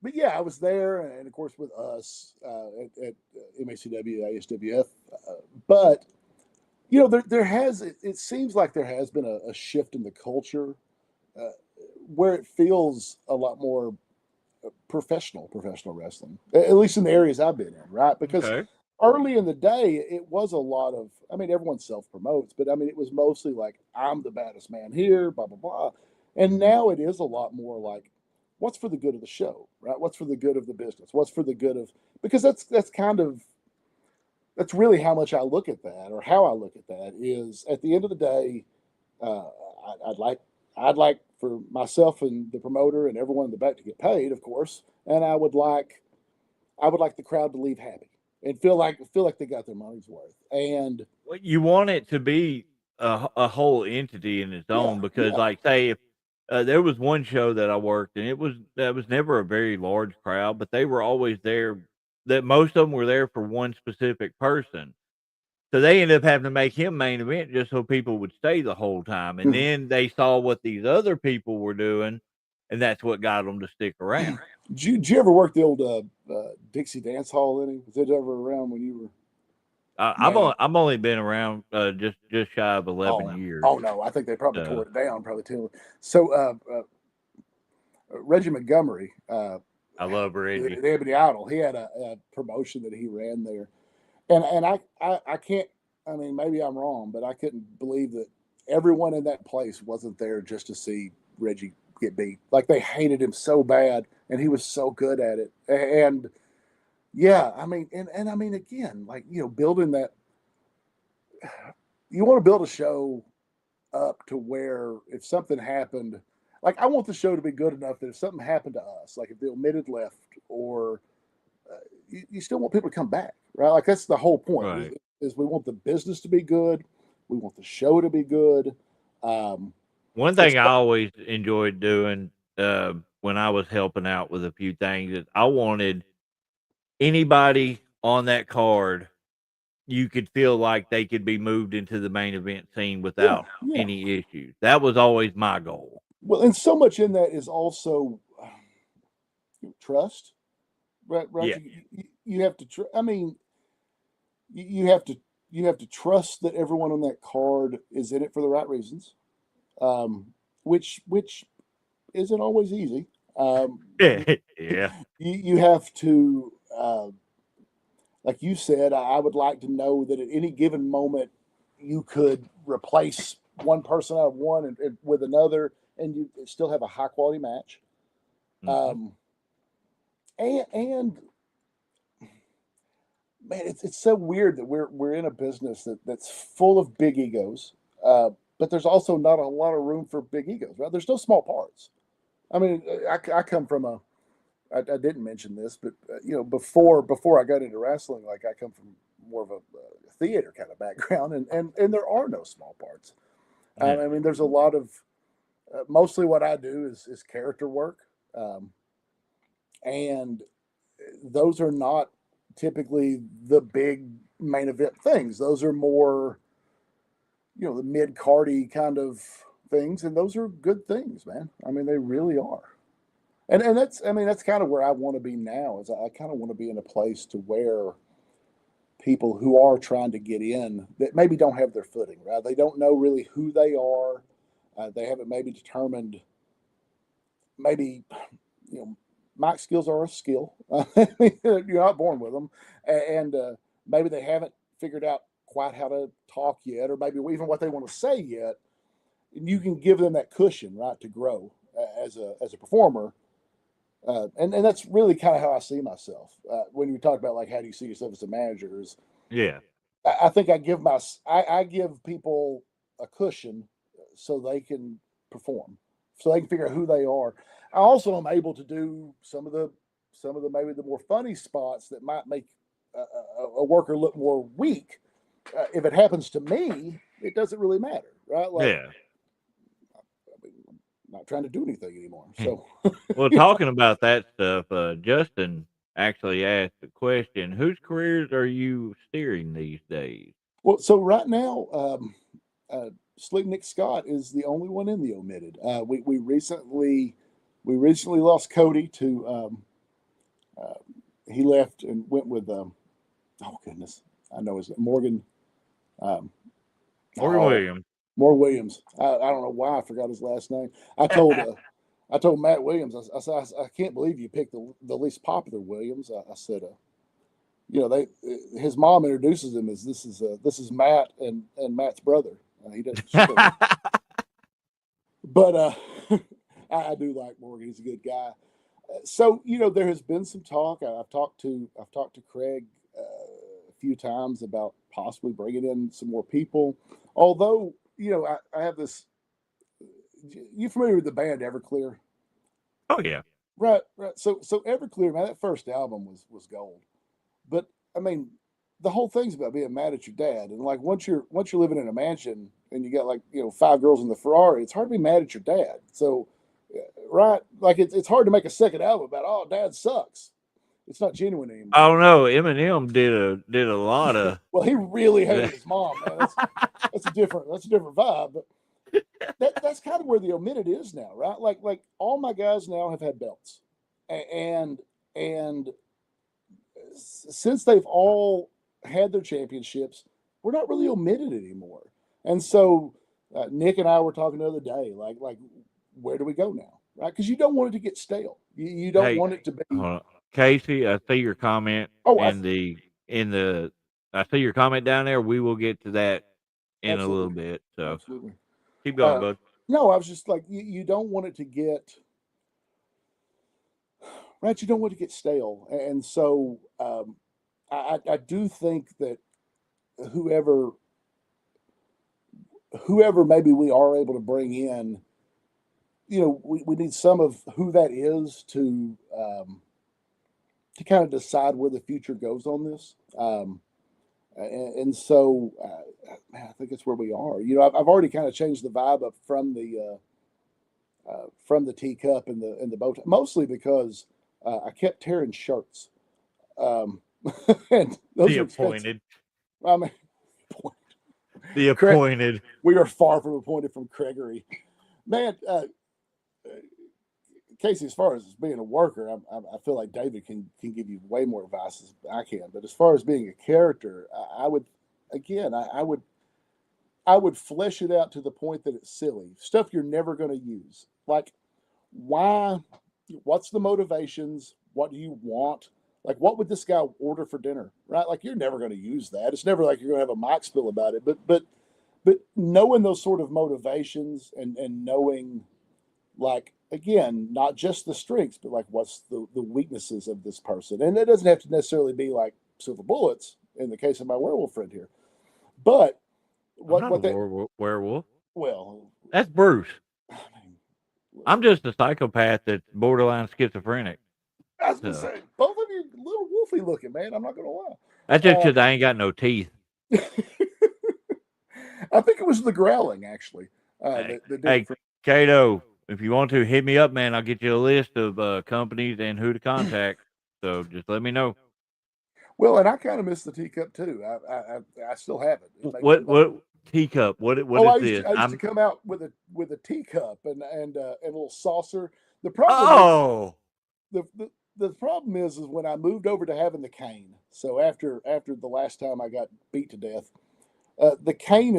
But yeah, I was there, and of course with us at MACW, ASWF. But you know, there has it seems like there has been a shift in the culture uh, where it feels a lot more professional wrestling, at least in the areas I've been in, right? Because Okay. early in the day, it was a lot of, I mean, everyone self promotes, but I mean, it was mostly like, I'm the baddest man here, blah, blah, blah. And now it is a lot more like, what's for the good of the show, right? What's for the good of the business? What's for the good of, because that's kind of, that's really how much I look at that, or how I look at that is at the end of the day, uh, I'd like, I'd like for myself and the promoter and everyone in the back to get paid, of course, and I would like the crowd to leave happy and feel like they got their money's worth. And Well, you want it to be a whole entity in its yeah, own because, yeah, like, say if there was one show that I worked and that was never a very large crowd, but they were always there. That most of them were there for one specific person, so they ended up having to make him main event just so people would stay the whole time. And then they saw what these other people were doing, and that's what got them to stick around. Did you ever work the old Dixie Dance Hall? Any was it ever around when you were man? I've only been around just shy of Oh, 11 years. oh no, I think they probably tore So it down, probably too. So Reggie Montgomery, I love Reggie. the Ebony Idol, he had a promotion that he ran there, and I can't. I mean, maybe I'm wrong, but I couldn't believe that everyone in that place wasn't there just to see Reggie get beat. Like they hated him so bad, and he was so good at it. And yeah, I mean, and I mean again, like you know, building that. You want to build a show up to where if something happened, like I want the show to be good enough that if something happened to us, like if the omitted left, or you still want people to come back, right? Like that's the whole point Right. is we want the business to be good, we want the show to be good. Um, One it's thing I always enjoyed doing, when I was helping out with a few things is I wanted anybody on that card, you could feel like they could be moved into the main event scene yeah, without yeah. any issues. That was always my goal. Well, and so much in that is also trust, right? Right. Yeah. You have to. I mean, you have to trust that everyone on that card is in it for the right reasons, um, which isn't always easy. Yeah. You have to, like you said, I would like to know that at any given moment you could replace one person out of one and with another, and you still have a high quality match. Mhm. Um, and man, it's so weird that we're in a business that's full of big egos, but there's also not a lot of room for big egos. Right? There's no small parts. I mean, I come from a I didn't mention this, but you know, before I got into wrestling, like I come from more of a theater kind of background, and there are no small parts. Yeah. I mean, there's a lot of mostly what I do is character work, um, and those are not typically the big main event things. Those are more, you know, the mid cardy kind of things, and those are good things, man. I mean, they really are. And that's I mean that's kind of where I want to be now. Is I kind of want to be in a place to where people who are trying to get in that maybe don't have their footing, right? They don't know really who they are. They haven't maybe determined maybe you know mic skills are a skill. You're not born with them, and maybe they haven't figured out quite how to talk yet, or maybe even what they want to say yet. you can give them that cushion, right, to grow as a performer. And that's really kind of how I see myself. When you talk about like how do you see yourself as a manager, is Yeah. I think I give people a cushion so they can perform, so they can figure out who they are. I also am able to do some of the maybe the more funny spots that might make a worker look more weak. If it happens to me, it doesn't really matter, right? Like, Yeah. I'm not trying to do anything anymore. So, Well, talking about that stuff, Justin actually asked the question: whose careers are you steering these days? well, so right now, Slick Nick Scott is the only one in the omitted. We recently lost Cody to he left and went with oh goodness, I know his Morgan Morgan Williams. Morgan Williams. I don't know why I forgot his last name. I told Matt Williams, I said, I can't believe you picked the least popular Williams. I said, you know, his mom introduces him as this is Matt and Matt's brother. He doesn't, but I do like Morgan. He's a good guy. So you know, there has been some talk. I've talked to Craig a few times about possibly bringing in some more people. Although you know, I have this. You familiar with the band Everclear? Oh yeah. Right. So Everclear, man, that first album was gold. But I mean, the whole thing's about being mad at your dad, and like once you're living in a mansion and you got like 5 girls in the Ferrari, it's hard to be mad at your dad. So, right, like it's hard to make a second album about oh dad sucks. It's not genuine anymore. I don't know. Eminem did a lot of. Well, he really hated his mom, man. That's a different vibe. But that's kind of where the omitted is now, right? Like all my guys now have had belts, and since they've all had their championships, we're not really omitted anymore. And so Nick and I were talking the other day, like where do we go now, right? Because you don't want it to get stale. You don't want it to be. Casey, I see your comment in the. I see your comment down there. We will get to that in a little bit. So absolutely, keep going, bud. No, I was just like you don't want it to get. Right, you don't want to get stale, and so I do think that whoever maybe we are able to bring in, we need some of who that is to kind of decide where the future goes on this, and so man, I think it's where we are. I've already kind of changed the vibe up from the teacup and the bow tie, mostly because. I kept tearing shirts. And those the appointed. I mean, the appointed. We are far from appointed from Gregory. Man, Casey, as far as being a worker, I feel like David can give you way more advice than I can. But as far as being a character, I would flesh it out to the point that it's silly. Stuff you're never going to use. Like, why? What's the motivations? What do you want? Like, what would this guy order for dinner? Right? Like, you're never going to use that. It's never like you're going to have a mic spill about it. But knowing those sort of motivations and knowing, like, again, not just the strengths, but like what's the weaknesses of this person. And it doesn't have to necessarily be like silver bullets in the case of my werewolf friend here. But werewolf? Well, that's Bruce. I'm just a psychopath that's borderline schizophrenic. I was going to say, both of you a little wolfy looking, man. I'm not going to lie. That's just because I ain't got no teeth. I think it was the growling, actually. Hey, Cato, if you want to hit me up, man, I'll get you a list of companies and who to contact. So just let me know. Well, and I kind of miss the teacup too. I still have it. What teacup? What is this? I used to come out with a teacup and a little saucer. The problem. The problem is when I moved over to having the cane. So after the last time I got beat to death, the cane.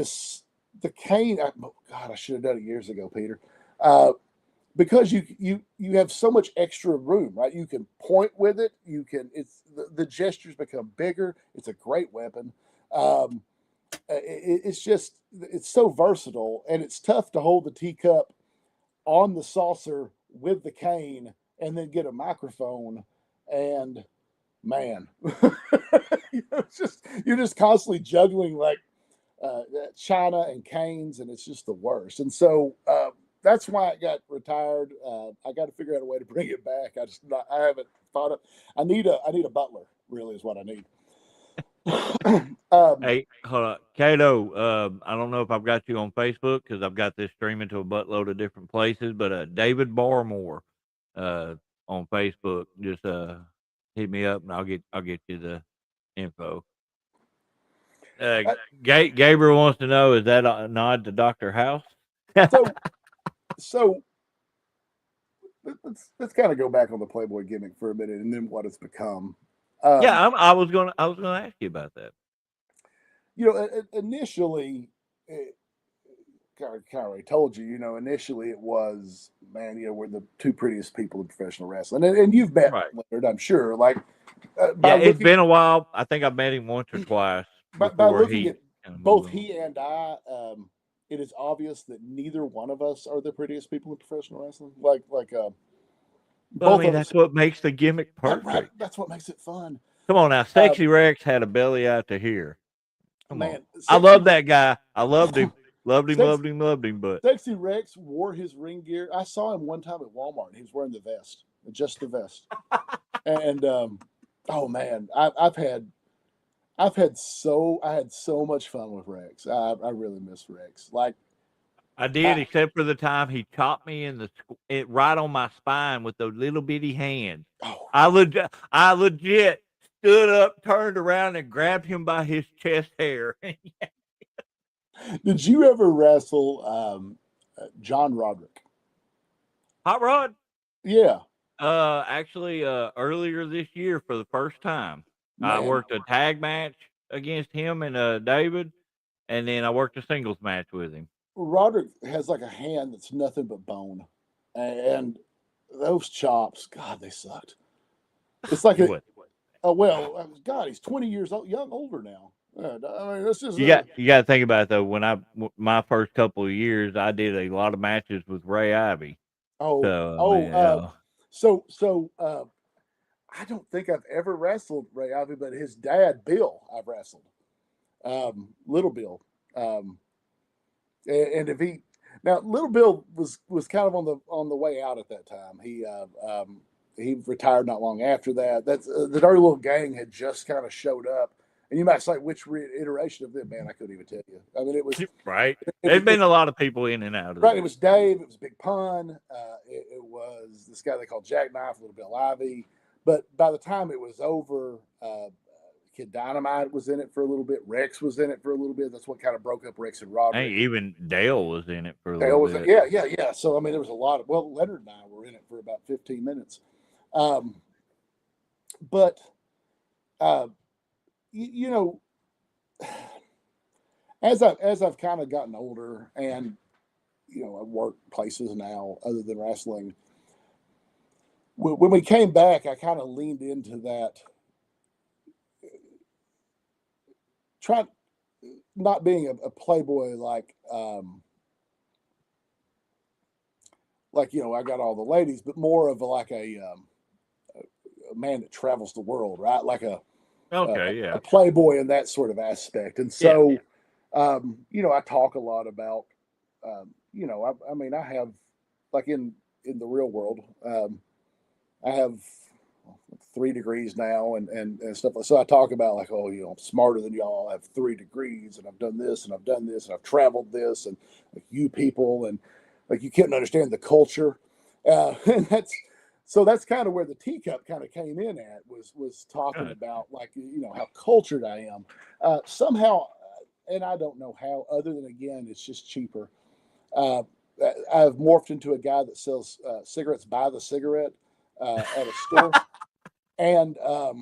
God, I should have done it years ago, Peter. Because you have so much extra room, right? You can point with it. You can. It's the gestures become bigger. It's a great weapon. it's so versatile, and it's tough to hold the teacup on the saucer with the cane and then get a microphone. And man, you're just constantly juggling like china and canes, and it's just the worst. And so that's why it got retired. I got to figure out a way to bring it back. I haven't thought of. I need a butler. Really, is what I need. Hey, hold on, Cato. I don't know if I've got you on Facebook because I've got this streaming to a buttload of different places. But David Barmore, on Facebook, just hit me up and I'll get you the info. Gabriel wants to know, is that a nod to Dr. House? so let's kind of go back on the Playboy gimmick for a minute, and then what it's become. Yeah, I was gonna ask you about that. Initially, I already told you. Initially it was, man, we're the two prettiest people in professional wrestling, and you've met Leonard, I'm sure. Like, it's been a while. I think I've met him once or twice. By looking at both he and I, it is obvious that neither one of us are the prettiest people in professional wrestling. That's what makes the gimmick perfect. Right. That's what makes it fun. Come on now, Sexy Rex had a belly out to here. Come on. I love that guy. I loved him. Loved him. But Sexy Rex wore his ring gear. I saw him one time at Walmart, and he was wearing the vest, just the vest. And oh man, I had so much fun with Rex. I really miss Rex. Like, I did, except for the time he chopped me right on my spine with those little bitty hands. Oh. I legit stood up, turned around, and grabbed him by his chest hair. Did you ever wrestle John Roderick? Hot Rod? Yeah. Actually, earlier this year for the first time, man. I worked a tag match against him and David, and then I worked a singles match with him. Roderick has like a hand that's nothing but bone, and those chops, God, they sucked. It's like God, he's 20 years old, older now. I mean, that's just you got to think about it though. When my first couple of years, I did a lot of matches with Ray Ivy. So I don't think I've ever wrestled Ray Ivy, but his dad, Bill, I've wrestled. Little Bill. And if Little Bill was kind of on the way out at that time. He retired not long after that. That's the Dirty Little Gang had just kind of showed up, and you might say which iteration of them, man, I couldn't even tell you. I mean, it was right. There's been a lot of people in and out of right. It was Dave. It was Big Pun. It was this guy they called Jackknife, Little Bill Ivy. But by the time it was over, Kid Dynamite was in it for a little bit. Rex was in it for a little bit. That's what kind of broke up Rex and Roderick. Hey, even Dale was in it for a little bit. Yeah. So, I mean, there was a lot of, Leonard and I were in it for about 15 minutes. But, as I've kind of gotten older and, I work places now other than wrestling, when we came back, I kind of leaned into that, try not being a playboy like I got all the ladies, but more of a man that travels the world, right? Like a playboy in that sort of aspect. And so, I talk a lot about, I mean, I have like in the real world, I have 3 degrees now and stuff. So I talk about like, I'm smarter than y'all. I have 3 degrees and I've done this and I've done this and I've traveled this and like you people and like you couldn't understand the culture. And that's kind of where the teacup kind of came in at was talking about like, how cultured I am. Somehow, and I don't know how, other than again, it's just cheaper. I've morphed into a guy that sells cigarettes by the cigarette at a store. And I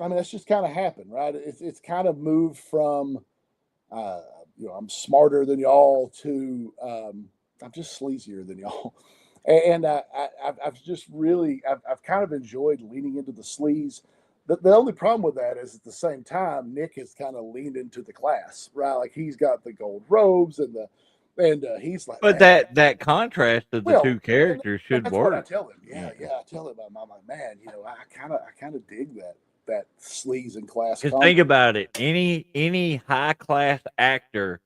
mean, that's just kind of happened, right? It's kind of moved from, I'm smarter than y'all to I'm just sleazier than y'all. And I've just really, I've kind of enjoyed leaning into the sleaze. The only problem with that is at the same time, Nick has kind of leaned into the class, right? Like he's got the gold robes and he's like, But man, that contrast of the well, two characters and should that's what I work. tell him. Yeah, I tell him, I'm like, man, I kind of dig that sleaze and class Because combo. think about it, any high class actor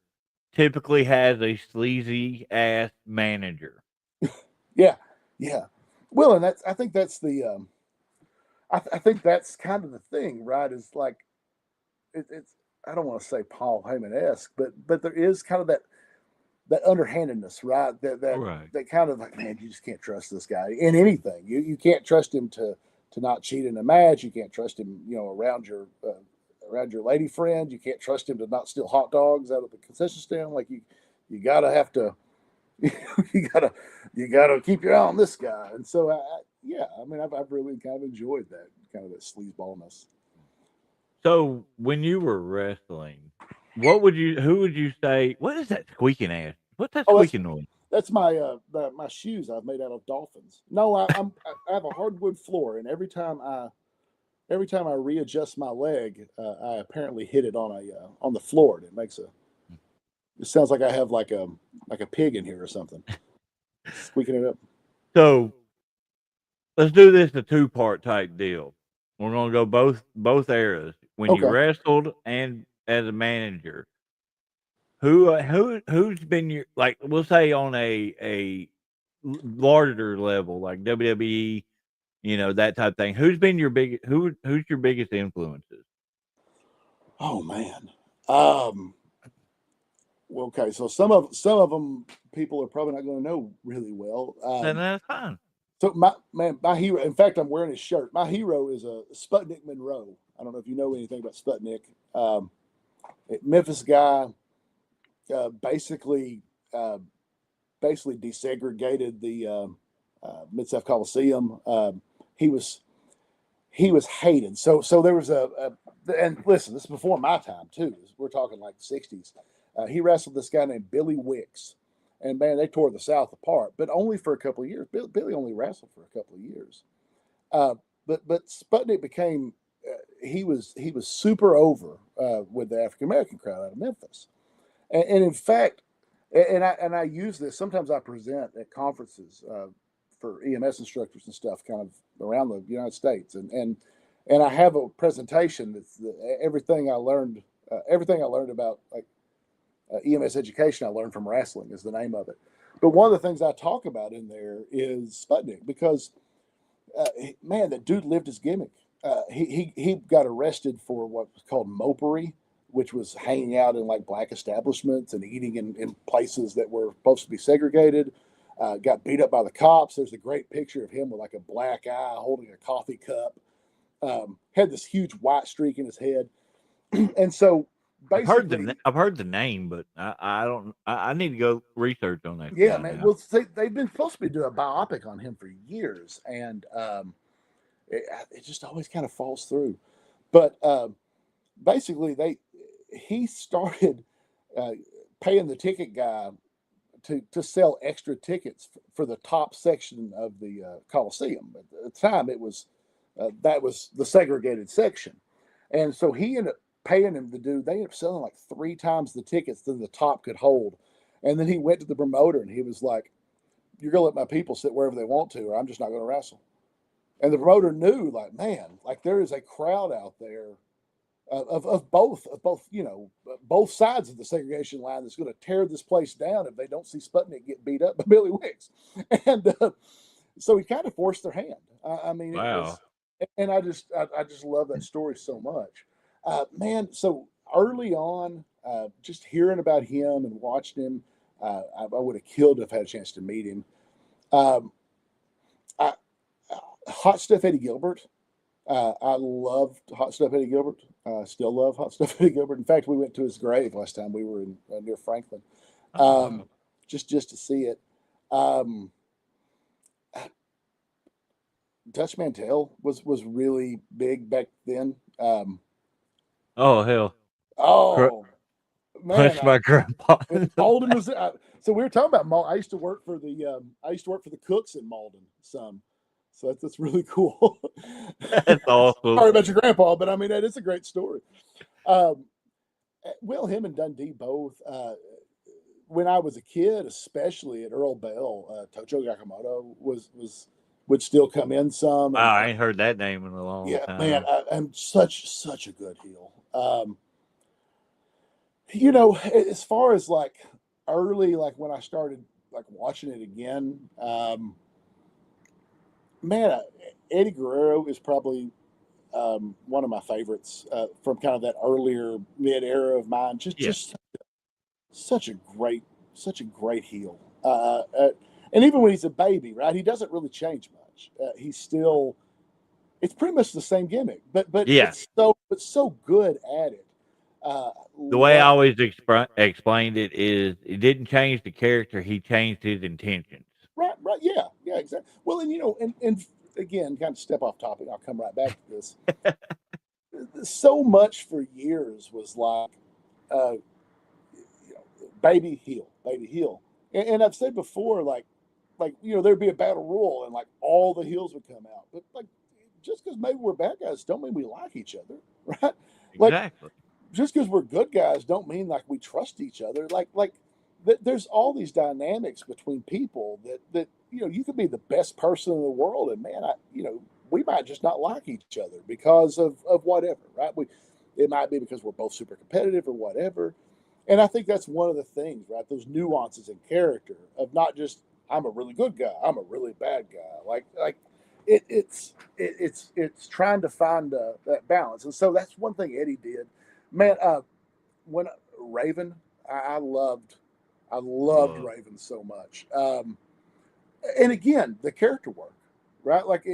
typically has a sleazy ass manager. Yeah, yeah. Well, and I think that's the I think that's kind of the thing, right? Is like it's I don't want to say Paul Heyman esque, but there is kind of that underhandedness, right? Right. That kind of like, man, you just can't trust this guy in anything. You can't trust him to not cheat in a match. You can't trust him, around your lady friend. You can't trust him to not steal hot dogs out of the concession stand. Like you gotta have to you gotta keep your eye on this guy. And so yeah, I mean, I've really kind of enjoyed that kind of that sleazeballness. So when you were wrestling, who would you say, what is that squeaking ass? What's that Oh, squeaking noise? that's my my shoes I've made out of dolphins. No, I have a hardwood floor, and every time I readjust my leg, I apparently hit it on the floor, and it makes it sounds like I have like a pig in here or something, squeaking it up. So let's do this a two-part type deal. We're gonna go both eras. When you Okay. wrestled and as a manager, who's been your, like, we'll say on a larger level like WWE, that type of thing. Who's your biggest influences? Oh man. Um. Well, okay. So some of them people are probably not going to know really well. Then that's fine. So my hero. In fact, I'm wearing his shirt. My hero is a Sputnik Monroe. I don't know if you know anything about Sputnik. Memphis guy, uh, basically uh, basically desegregated the Mid South Coliseum. He was he was hated. So there was and listen, this is before my time too. We're talking like '60s. He wrestled this guy named Billy Wicks, and man, they tore the South apart, but only for a couple of years. Billy only wrestled for a couple of years. Uh, but Sputnik became he was super over with the African American crowd out of Memphis, and in fact, and I use this sometimes. I present at conferences for EMS instructors and stuff, kind of around the United States, and I have a presentation that's everything I learned about like EMS education I learned from wrestling is the name of it. But one of the things I talk about in there is Sputnik because man, that dude lived his gimmick. He got arrested for what was called mopery, which was hanging out in like black establishments and eating in places that were supposed to be segregated. Got beat up by the cops. There's a great picture of him with like a black eye holding a coffee cup. Had this huge white streak in his head, and so basically, I've heard the name, but I don't. I need to go research on that yeah, guy man. now. Well, they've been supposed to be doing a biopic on him for years, and it just always kind of falls through. But basically, he started uh, paying the ticket guy to sell extra tickets for the top section of the Coliseum. At the time, it was that was the segregated section, and so he ended up paying him to do. They ended up selling like 3 times the tickets than the top could hold, and then he went to the promoter and he was like, "You're gonna let my people sit wherever they want to, or I'm just not gonna wrestle." And the promoter knew, like, man, like there is a crowd out there of both both sides of the segregation line that's going to tear this place down if they don't see Sputnik get beat up by Billy Wicks, and so he kind of forced their hand. I mean, it Wow. was, and I just love that story so much, man. So early on, just hearing about him and watching him, I would have killed to have had a chance to meet him. Um, I, Hot Stuff Eddie Gilbert. I loved Hot Stuff Eddie Gilbert. Still love Hot Stuff Eddie Gilbert. In fact, we went to his grave last time we were in near Franklin, Oh wow. just to see it. Um, Dutch Mantel was really big back then. Oh hell. Cr- Oh man, Punch my grandpa. Malden was. So we were talking about Malden. I used to work for the Cooks in Malden some. So that's really cool. That's awesome. Sorry about your grandpa, but I mean, that is a great story. Will, him and Dundee both. When I was a kid, especially at Earl Bell, Tocho Yakamoto would still come in some, Wow, and I ain't heard that name in a long yeah, man, time. I'm such a good heel. You know, as far as like early, like when I started like watching it again, man, Eddie Guerrero is probably one of my favorites from kind of that earlier mid era of mine. Yeah. Just such a great, such a great heel. And even when he's a baby, right? He doesn't really change much. He's still, it's pretty much the same gimmick, Yeah. but so good at it. The way I Love always explained it is it didn't change the character, he changed his intentions. right, yeah, exactly. Well, and you know, and again, kind of step off topic. I'll come right back to this. So much for years was like, uh, you know, baby heel, and I've said before, like you know, there'd be a battle royal and like all the heels would come out, but like just because maybe we're bad guys don't mean we like each other, right? Like Exactly. just because we're good guys don't mean like we trust each other. There's all these dynamics between people that you know you could be the best person in the world, and man, you know we might just not like each other because of whatever, right? It might be because we're both super competitive or whatever, and I think that's one of the things, right? Those nuances in character of not just I'm a really good guy, I'm a really bad guy, it's trying to find that balance, and so that's one thing Eddie did, man. When Raven, I loved Love. Raven so much. And again, the character work, right? Like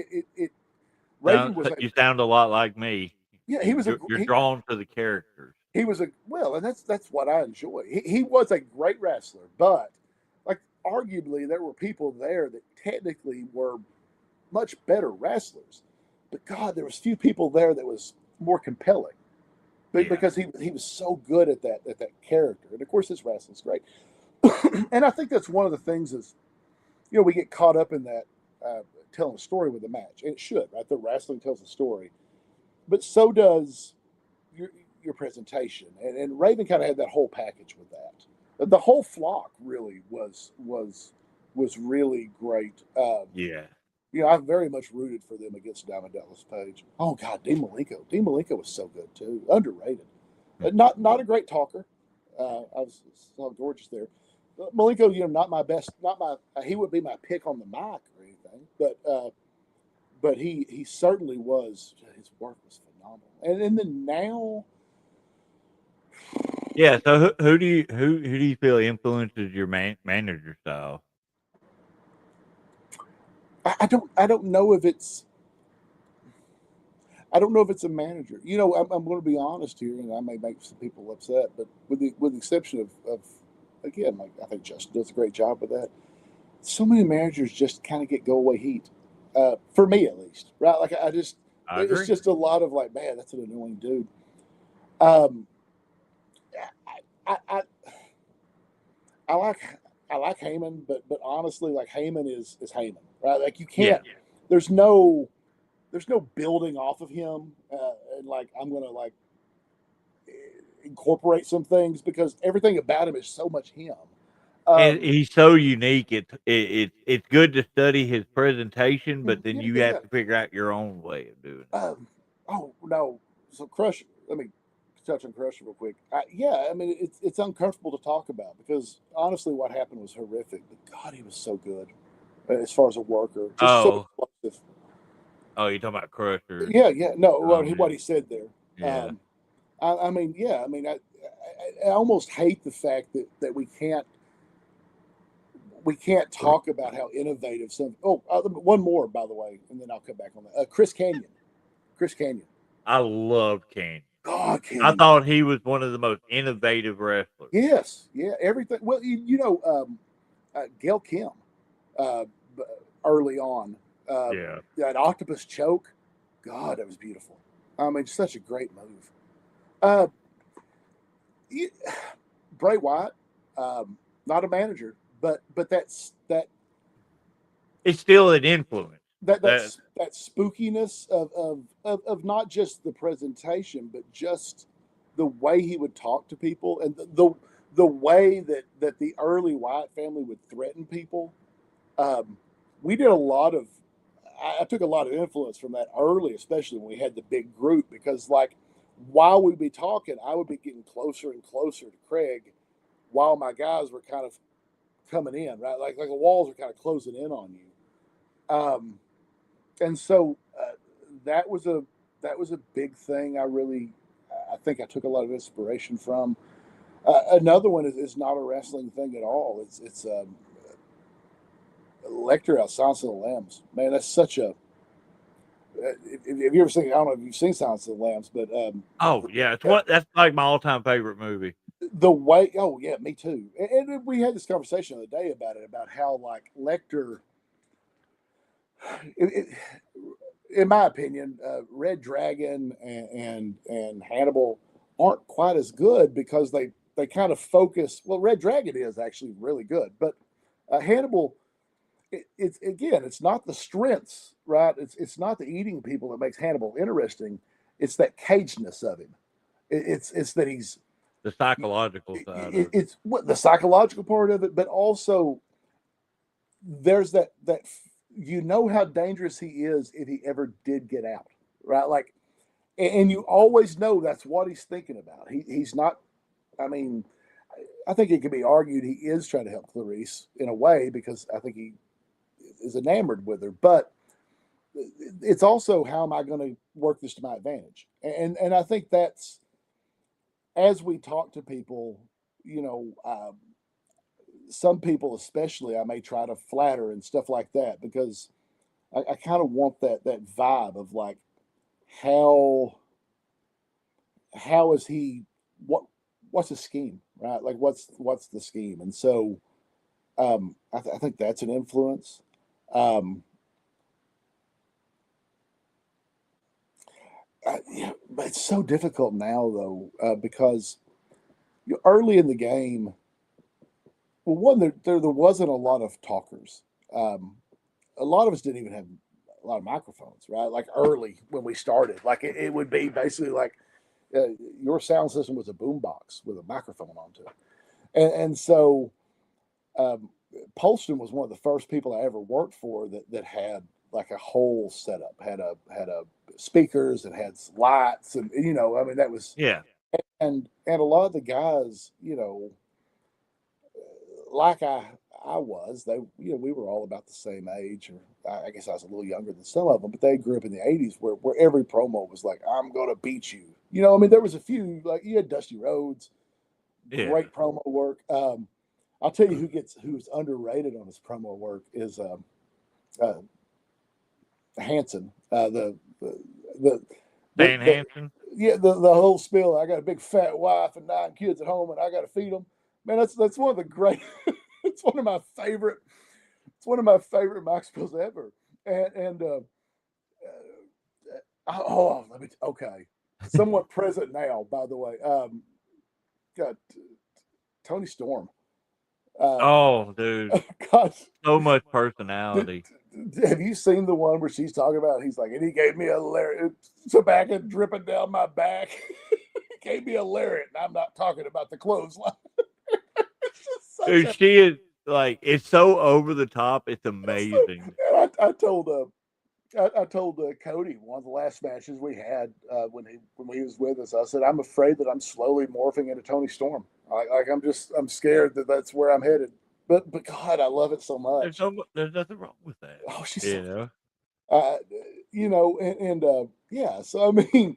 Raven was a You sound a lot like me. yeah, You're drawn to the characters. he was a well, and that's what I enjoy. He was a great wrestler, but like arguably there were people there that technically were much better wrestlers. But God, there was few people there that was more compelling. Yeah. Because he was so good at that character, and of course his wrestling's great. And I think that's one of the things is, you know, we get caught up in that telling a story with a match, and it should, right? The wrestling tells a story, but so does your your presentation. And Raven kind of had that whole package with that. The whole flock really was really great. Yeah. You know, I very much rooted for them against Diamond Dallas Page. Oh God, Dean Malenko. Dean Malenko was so good too. Underrated. Not a great talker. I was so gorgeous there. Malenko, you know, not my best. Not my. He would be my pick on the mic or anything, but he certainly was. His work was phenomenal. And then now, Yeah. So who do you feel influences your manager style? I don't know if it's I don't know if it's a manager. You know, I'm going to be honest here, and I may make some people upset, but with the exception of again, like I think Justin does a great job with that. So many managers just kind of get go away heat, for me at least, right? Like I just I it's agree. just a lot of like, man, that's an annoying dude. Um, I, I, I, I like I like Heyman, but honestly, like Heyman is Heyman, right? Like you Yeah. can't. There's no there's no building off of him, and like I'm gonna like incorporate some things because everything about him is so much him. And Um, he's so unique. It's good to study his presentation, but then yeah, you yeah, have yeah. to figure out your own way of doing it. Oh no, so Crush. Let me touch on Crush real quick. Yeah, I mean it's uncomfortable to talk about because honestly, what happened was horrific. But God, he was so good as far as a worker, just so Oh, explosive. oh, you're talking about Crusher. Yeah. No, Yeah. what he said there. Yeah. I mean, yeah. I mean, I almost hate the fact that we can't talk about how innovative some. Oh, one more by the way, and then I'll come back on that. Chris Canyon. Chris Canyon. I loved Canyon. God, I Canyon. thought he was one of the most innovative wrestlers. Yes, yeah, everything. Well, you know, Gail Kim, uh, early on, uh, Yeah. that octopus choke. God, that was beautiful. I mean, such a great move. Uh, you- Bray Wyatt, not a manager, but that's that. It's still an influence. that spookiness of not just the presentation, but just the way he would talk to people, and the way that the early Wyatt family would threaten people. We did a lot of. I took a lot of influence from that early, especially when we had the big group, because like while we'd be talking, I would be getting closer and closer to Craig, while my guys were kind of coming in, right? Like the walls are kind of closing in on you. And so that was a big thing. I think I took a lot of inspiration from. Another one is not a wrestling thing at all. It's Lecter out Silence of the Lambs. Man, that's such a. Have you ever seen? I don't know if you've seen Silence of the Lambs, but oh yeah, that's like my all-time favorite movie. The way, oh yeah, me too. And we had this conversation the other day about it, about how like Lecter. In my opinion, Red Dragon and Hannibal aren't quite as good because they kind of focus. Well, Red Dragon is actually really good, but Hannibal, it's not the strengths, right? It's not the eating people that makes Hannibal interesting. It's that cageness of him. It's that he's the psychological side. It's what the psychological part of it, but also there's that you know how dangerous he is if he ever did get out, right? Like, and you always know that's what he's thinking about. He's not. I mean, I think it can be argued he is trying to help Clarice in a way because I think he is enamored with her, but it's also how am I going to work this to my advantage? And I think that's as we talk to people, you know. Some people, especially, I may try to flatter and stuff like that because I kind of want that vibe of like how is he what's the scheme, right? Like what's the scheme? And so I think that's an influence. Yeah, but it's so difficult now though because early in the game. Well, one, there wasn't a lot of talkers. A lot of us didn't even have a lot of microphones, right? Like early when we started, like it would be basically like your sound system was a boombox with a microphone onto it, and so Polston was one of the first people I ever worked for that had like a whole setup, had a speakers and had lights, and you know, I mean that was and a lot of the guys, you know, like I was, we were all about the same age, or I guess I was a little younger than some of them, but they grew up in the '80s where every promo was like, "I'm gonna beat you." You know, I mean, there was a few like you had Dusty Rhodes, great promo work. I'll tell you who's underrated on his promo work is Hanson, the Stan Hansen. Yeah, the whole spiel. I got a big fat wife and 9 kids at home, and I got to feed them. Man, that's one of the great. It's one of my favorite. It's one of my favorite Mike spills ever. And let me. Okay, somewhat present now. By the way, got Tony Storm. Oh, dude, God, so much personality. Have you seen the one where she's talking about? He's like, and he gave me a lariat, tobacco dripping down my back. He gave me a lariat, and I'm not talking about the clothesline. Dude, she is like, it's so over the top. It's amazing. I told Cody one of the last matches we had when he was with us. I said, I'm afraid that I'm slowly morphing into Tony Storm. I'm scared that that's where I'm headed. But God, I love it so much. There's nothing wrong with that. Oh, she's yeah. So I mean,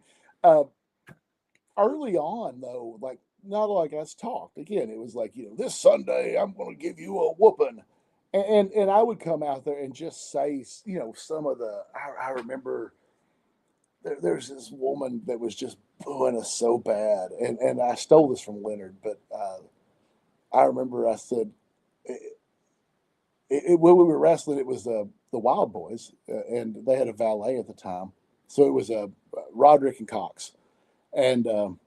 early on though, like not like us talked again. It was like this Sunday I'm going to give you a whooping, and I would come out there and just say some of the. I remember there's this woman that was just booing us so bad, and I stole this from Leonard, but I remember I said. When we were wrestling, it was the Wild Boys, and they had a valet at the time. So it was Roderick and Cox. And the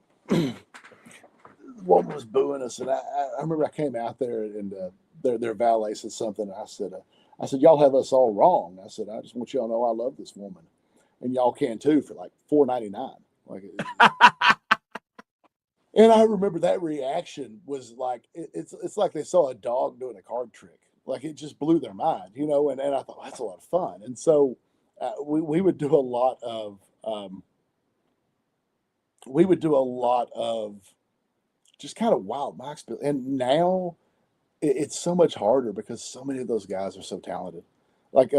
woman was booing us. And I remember I came out there, and their valet said something. And I said, I said, y'all have us all wrong. I said, I just want y'all to know I love this woman, and y'all can too for like $4.99. Like, and I remember that reaction was like it's like they saw a dog doing a card trick. Like it just blew their mind, you know. And I thought that's a lot of fun. And so we would do a lot of just kind of wild Max. And now it's so much harder because so many of those guys are so talented. Like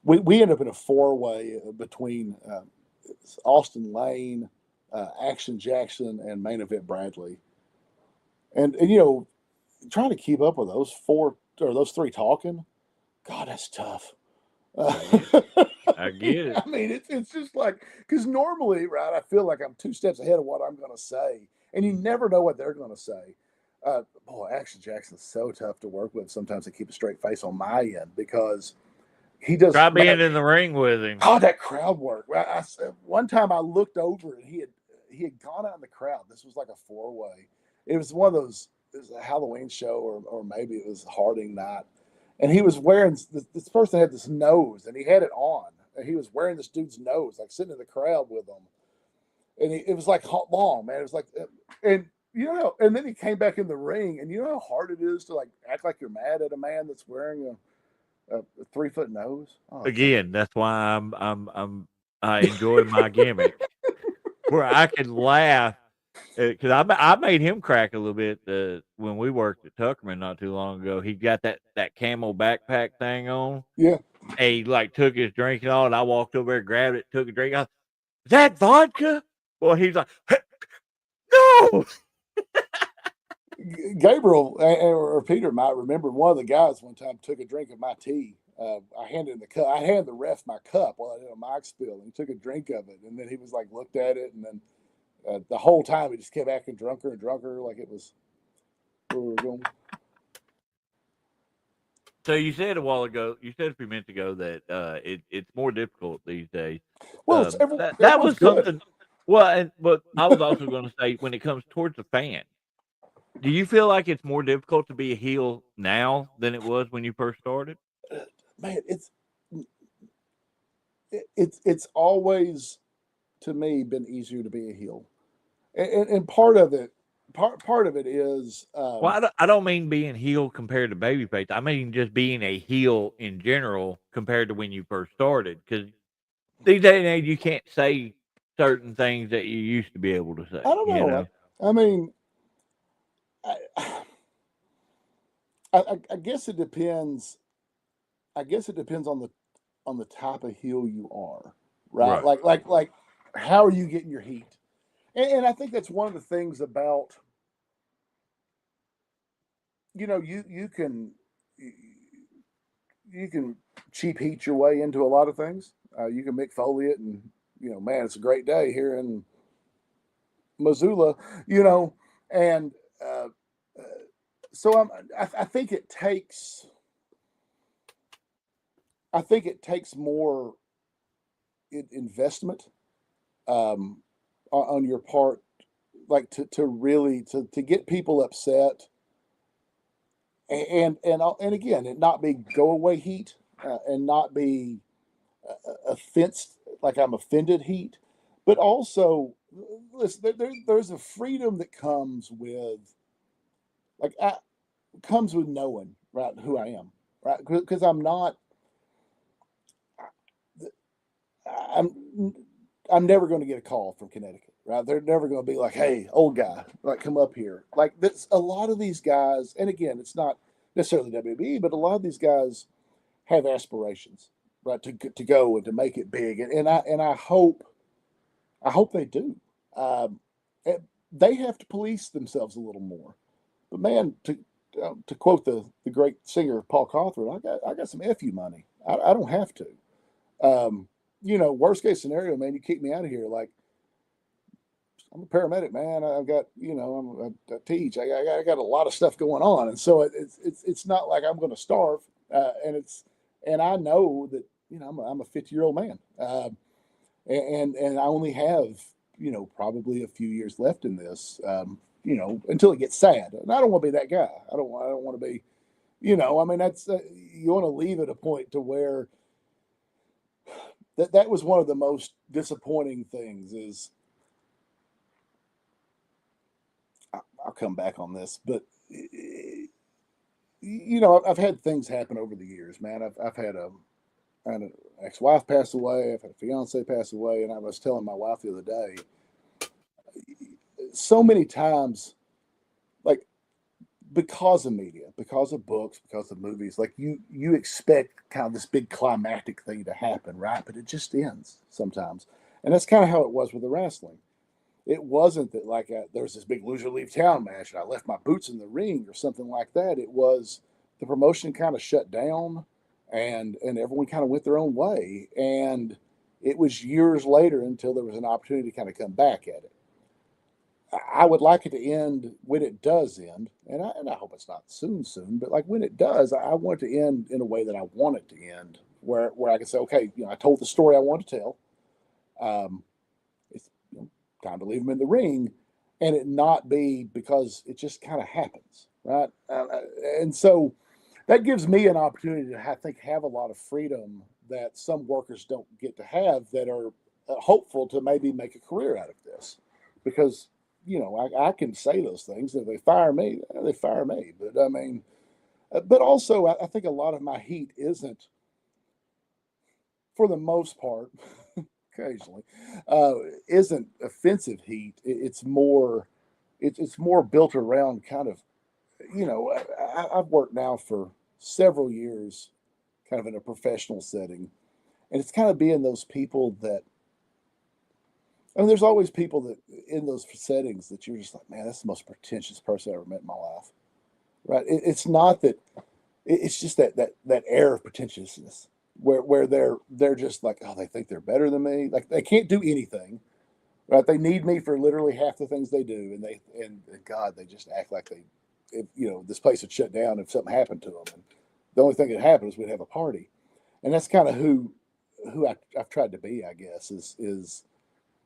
we end up in a four-way between Austin Lane, Action Jackson, and Main Event Bradley. And you know, trying to keep up with those four or those three talking, God, that's tough. I get it. I mean, it's just like because normally, right? I feel like I'm 2 steps ahead of what I'm going to say, and you never know what they're going to say. Boy, Action Jackson's so tough to work with sometimes to keep a straight face on my end because he does. Try being in the ring with him. Oh, that crowd work! One time I looked over and he had gone out in the crowd. This was like a four-way. It was one of those. It was a Halloween show, or maybe it was Harding night, and he was wearing this person had this nose, and he had it on, and he was wearing this dude's nose, like sitting in the crowd with him, and it was like long, man. It was like, and you know, and then he came back in the ring, and you know how hard it is to like act like you're mad at a man that's wearing a 3-foot nose. Oh, again, that's why I enjoy my gimmick, where I can laugh because I made him crack a little bit when we worked at Tuckerman not too long ago. He got that camel backpack thing on. Yeah. And he like took his drink and all, and I walked over there, grabbed it, took a drink. Is that vodka? Well, he's like, hey, no. Gabriel or Peter might remember one of the guys one time took a drink of my tea. I handed the ref my cup while I did a mic spill, and he took a drink of it, and then he was like looked at it, and then the whole time he just kept acting drunker and drunker, like it was where we were going. So you said a few minutes ago that it's more difficult these days. Well, that was something. Well, but I was also going to say when it comes towards the fan, do you feel like it's more difficult to be a heel now than it was when you first started? Man, it's always to me been easier to be a heel, and part of it is well, I don't mean being heel compared to babyface. I mean just being a heel in general compared to when you first started. Because these days and age, you can't say certain things that you used to be able to say. I don't know. You know? I mean, I guess it depends. I guess it depends on the type of heel you are, right? Like how are you getting your heat? And I think that's one of the things about, you know, you can cheap heat your way into a lot of things. You can Mick Foley it, and you know, man, it's a great day here in Missoula, you know, and so I think it takes. I think it takes more investment on your part, like to really to get people upset, and again, it not be go away heat and not be offense like I'm offended heat, but also listen, there's a freedom that comes with comes with knowing right who I am, right, because I'm never going to get a call from Connecticut, right? They're never going to be like, "Hey, old guy, like come up here." Like that's a lot of these guys, and again, it's not necessarily WWE, but a lot of these guys have aspirations, right, to go and to make it big, and I hope they do. They have to police themselves a little more, but man, to quote the great singer Paul Cawthron, I got some FU money. I don't have to. You know, worst case scenario, man, you kick me out of here. Like, I'm a paramedic, man. I've got, you know, I teach. I got a lot of stuff going on, and so it's not like I'm going to starve. And I know that, you know, I'm a 50-year-old man, and I only have, you know, probably a few years left in this, you know, until it gets sad. And I don't want to be that guy. I don't want to be, You know, I mean, that's you want to leave at a point to where that was one of the most disappointing things. Is I'll come back on this, but you know, I've had things happen over the years, man. I've had an ex-wife pass away. I've had a fiance pass away, and I was telling my wife the other day, so many times, like because of media, because of books, because of movies, like you expect kind of this big climactic thing to happen, right? But it just ends sometimes, and that's kind of how it was with the wrestling. It wasn't that like there was this big loser leave town match and I left my boots in the ring or something like that. It was the promotion kind of shut down, and everyone kind of went their own way, and it was years later until there was an opportunity to kind of come back at it. I would like it to end when it does end, and I hope it's not soon, but like when it does, I want it to end in a way that I want it to end, where I can say, okay, you know, I told the story I want to tell. It's, you know, time to leave them in the ring, and it not be because it just kind of happens, right? And so that gives me an opportunity to, I think, have a lot of freedom that some workers don't get to have that are hopeful to maybe make a career out of this, because you know I can say those things. If they fire me, they fire me. But I mean, but also I think a lot of my heat isn't, for the most part, occasionally, isn't offensive heat. It's more, it's more built around kind of, you know, I've worked now for several years, kind of in a professional setting, and it's kind of being those people that, I mean, there's always people that in those settings that you're just like, man, that's the most pretentious person I ever met in my life, right? It's not that, it's just that air of pretentiousness where they're just like, oh, they think they're better than me, like they can't do anything, right? They need me for literally half the things they do, and God, they just act like they, if, you know, this place would shut down if something happened to them, and the only thing that happened is we'd have a party, and that's kind of who I've tried to be, I guess, is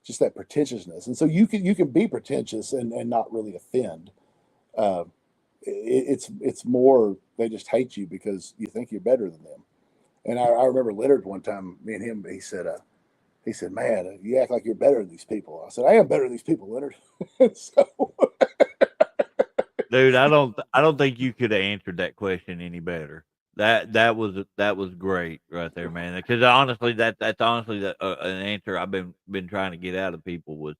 just that pretentiousness. And so you can be pretentious and not really offend. Uh, it's more they just hate you because you think you're better than them. And I remember Leonard one time, me and him, he said, man, you act like you're better than these people. I said, I am better than these people, Leonard. So, Dude, I don't think you could have answered that question any better. That was great right there, man. Because honestly, that's honestly an answer I've been trying to get out of people was,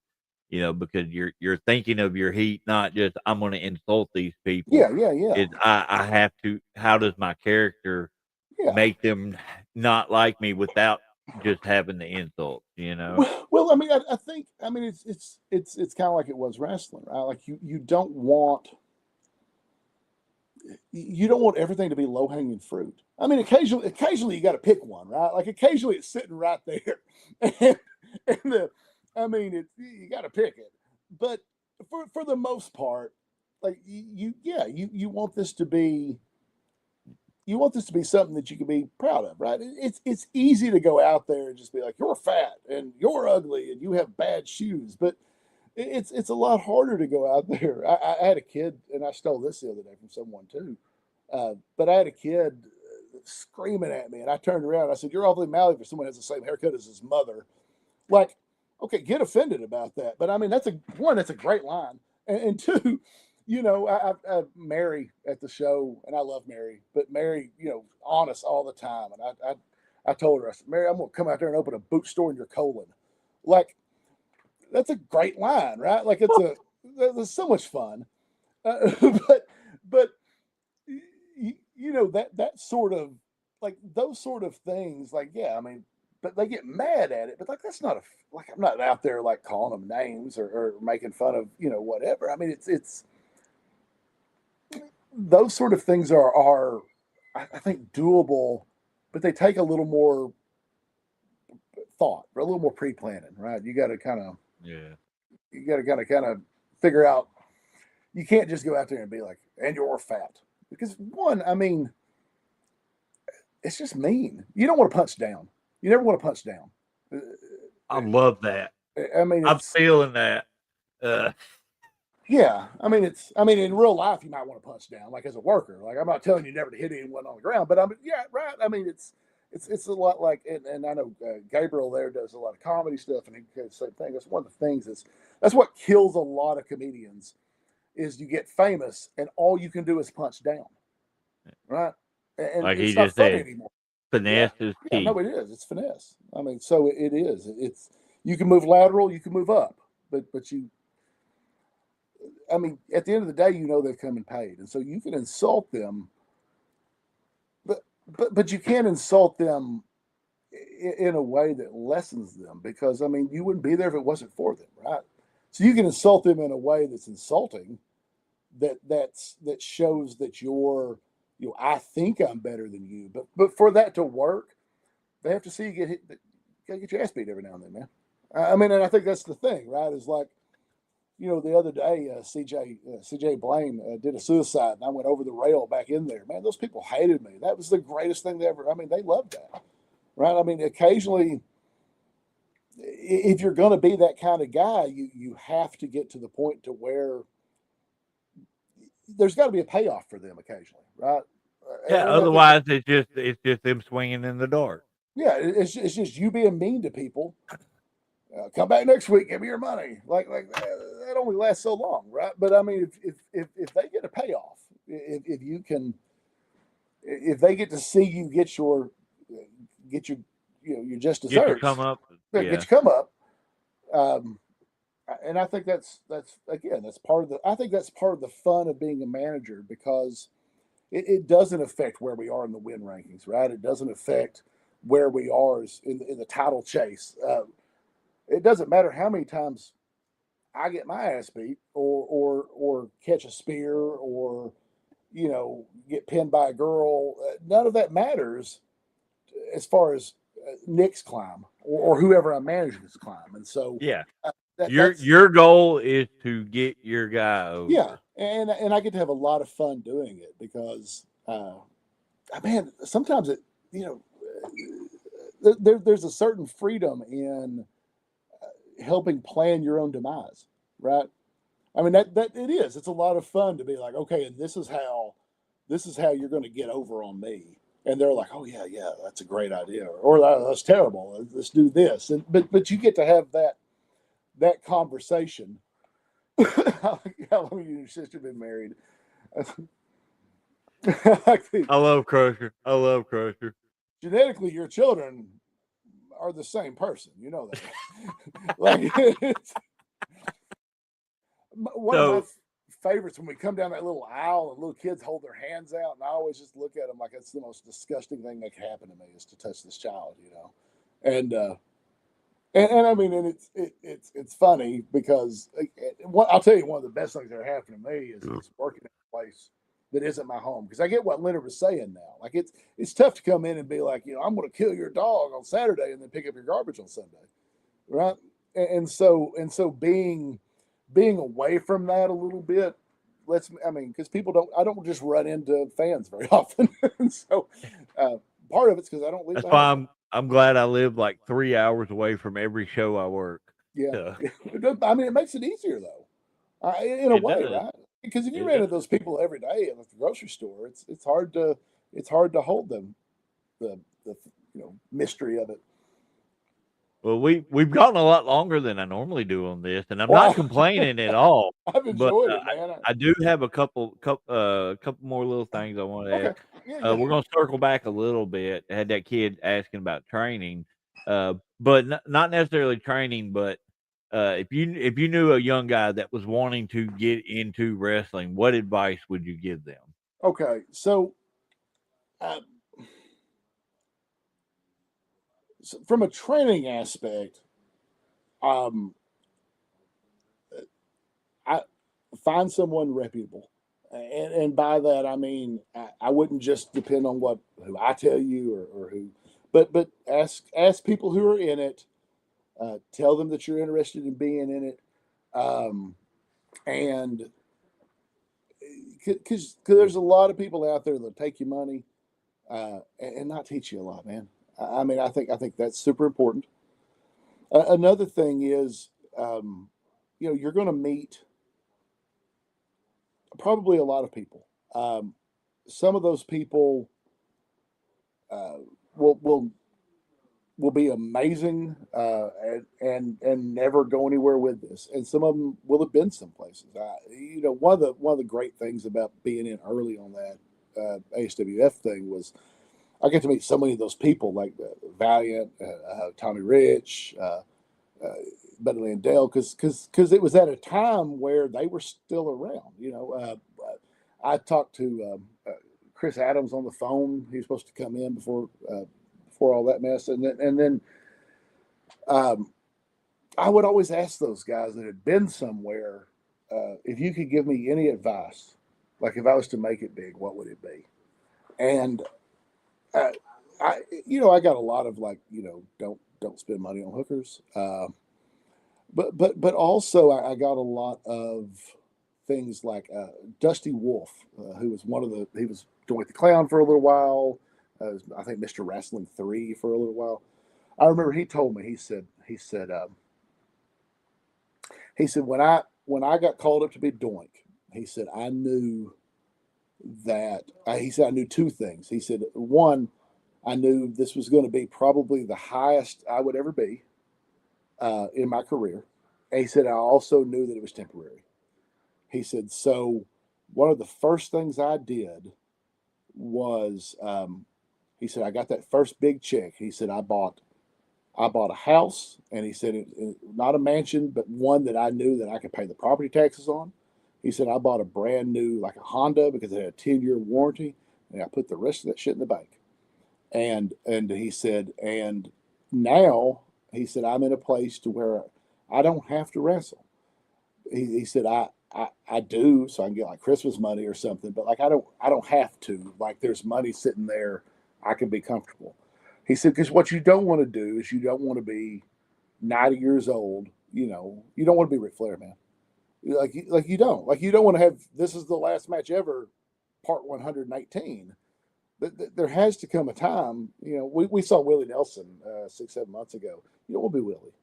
you know, because you're thinking of your heat, not just I'm going to insult these people. yeah, It I have to. How does my character yeah. make them not like me without just having the insult? You know. Well, I mean, I think, I mean, it's kind of like it was wrestling, right? Like you don't want everything to be low hanging fruit. I mean, occasionally you got to pick one, right? Like occasionally it's sitting right there, and I mean, you got to pick it. But for the most part, like you want this to be, you want this to be something that you can be proud of, right? It's easy to go out there and just be like, you're fat and you're ugly and you have bad shoes, but it's a lot harder to go out there. I had a kid, and I stole this the other day from someone too. But I had a kid screaming at me, and I turned around. And I said, "You're awfully mouthy for someone who has the same haircut as his mother." Like, okay, get offended about that. But I mean, that's a great line, and two, you know, Mary at the show, and I love Mary, but Mary, you know, honest all the time, and I told her, I said, Mary, I'm gonna come out there and open a boot store in your colon, like that's a great line, right? Like it's so much fun, uh, but but you know that sort of like those sort of things, like yeah, I mean, but they get mad at it, but like that's not like I'm not out there like calling them names or making fun of whatever. I mean, it's those sort of things are I think doable, but they take a little more thought or a little more pre-planning, right? Yeah. You got to kind of figure out. You can't just go out there and be like, and you're fat. Because one, I mean, it's just mean. You don't want to punch down. You never want to punch down. I love that. I mean, I'm it's feeling that. Uh, Yeah, I mean, in real life, you might want to punch down, like as a worker. Like I'm not telling you never to hit anyone on the ground, but I mean, yeah, right. I mean, it's a lot like, and I know Gabriel there does a lot of comedy stuff, and he does the same thing. That's one of the things that's what kills a lot of comedians is you get famous and all you can do is punch down, right? And Like he it's not just funny said, anymore. Yeah, finesse is yeah, no, key. it is. It's finesse. I mean, so it is. It's you can move lateral, you can move up, but you I mean, at the end of the day, you know they've come and paid, and so you can insult them, but you can't insult them in a way that lessens them because I mean you wouldn't be there if it wasn't for them, right? So you can insult them in a way that's insulting, that shows that I think I'm better than you, but for that to work, they have to see you get hit, gotta get your ass beat every now and then, man. I mean, and I think that's the thing, right? Is like the other day, CJ Blaine did a suicide, and I went over the rail back in there. Man, those people hated me. That was the greatest thing they ever. I mean, they loved that, right? I mean, occasionally, if you're going to be that kind of guy, you have to get to the point to where there's got to be a payoff for them occasionally, right? Yeah, And I think otherwise it's just them swinging in the dark. yeah, it's just you being mean to people. Come back next week, give me your money. Like that only lasts so long, right? But I mean, if they get a payoff, if you can, if they get to see you get your your just Get your desserts, come up. get your Yeah. come up. Um, and I think that's again that's part of the I think that's part of the fun of being a manager because it doesn't affect where we are in the win rankings, right? It doesn't affect where we are in the title chase. It doesn't matter how many times I get my ass beat or catch a spear or get pinned by a girl. None of that matters as far as Nick's climb or whoever I'm managing his climb. And so Yeah. that's Your goal is to get your guy yeah, over. and I get to have a lot of fun doing it because man, sometimes you know there's a certain freedom in helping plan your own demise, right? I mean that it is. It's a lot of fun to be like, okay, and this is how you're going to get over on me. And they're like, oh yeah, that's a great idea, or that's terrible. Let's do this. And but you get to have that conversation. How long you and your sister been married? I love Crusher. I love Crusher. Genetically, your children are the same person. You know that. Like it's, one of my So favorites when we come down that little aisle and little kids hold their hands out, and I always just look at them like it's the most disgusting thing that could happen to me is to touch this child, and and I mean, and it's funny because I'll tell you one of the best things that ever happened to me is working in a place that isn't my home because I get what Leonard was saying now. Like it's tough to come in and be like, I'm going to kill your dog on Saturday and then pick up your garbage on Sunday, right? And so being away from that a little bit because I don't just run into fans very often. And so part of it's because I don't leave that's the why house. I'm glad I live like 3 hours away from every show I work. Yeah. So I mean, it makes it easier though, in a it way, does. right? Because if you It ran into does. those people every day at the grocery store, it's hard to hold them the mystery of it. Well, we've gotten a lot longer than I normally do on this, and I'm not Wow, complaining at all. I've But enjoyed it, man. I do have a couple more little things I want to Okay, add. yeah, yeah, We're gonna circle back a little bit. I had that kid asking about training, but not necessarily training. But if you knew a young guy that was wanting to get into wrestling, what advice would you give them? okay. Uh, so from a training aspect, um, I find someone reputable, and by that I mean I wouldn't just depend on who I tell you or who, but ask people who are in it. Tell them that you're interested in being in it, and because there's a lot of people out there that take your money and not teach you a lot, man. I mean, I think that's super important. Another thing is, you're going to meet probably a lot of people. Some of those people will be amazing and never go anywhere with this, and some of them will have been some places. One of the great things about being in early on that ASWF thing was I get to meet so many of those people, like Valiant, Tommy Rich, Buddy Landell, because it was at a time where they were still around. I talked to Chris Adams on the phone. He was supposed to come in before all that mess, and then I would always ask those guys that had been somewhere, if you could give me any advice, like if I was to make it big, what would it be? And I got a lot of don't spend money on hookers. But also I got a lot of things like Dusty Wolf, who was he was Doink the Clown for a little while. I think Mr. Wrestling 3 for a little while. I remember he told me, he said when I got called up to be Doink, he said I knew that he said I knew two things. He said, one, I knew this was going to be probably the highest I would ever be in my career. And he said I also knew that it was temporary. He said, so one of the first things I did was he said I got that first big check. He said I bought a house, and he said not a mansion, but one that I knew that I could pay the property taxes on. He said I bought a brand new, like a Honda, because it had a 10-year warranty, and I put the rest of that shit in the bank. And he said, and now he said I'm in a place to where I don't have to wrestle. He said I do, so I can get like Christmas money or something, but like I don't have to. Like there's money sitting there, I can be comfortable. He said because what you don't want to do is you don't want to be 90 years old. You don't want to be Ric Flair, man. You don't want to have this is the last match ever, part 118. There has to come a time. We saw Willie Nelson 6-7 months ago. You don't want to be Willie,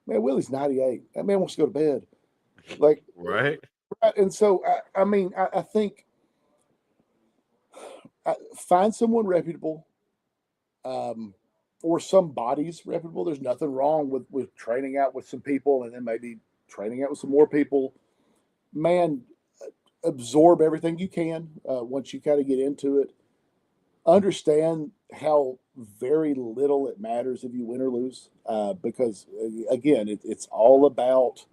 man. Willie's 98. That man wants to go to bed. Like right. And so I think find someone reputable, or somebody's reputable. There's nothing wrong with training out with some people and then maybe training out with some more people. Man, absorb everything you can once you kind of get into it. Understand how very little it matters if you win or lose, because again, it's all about.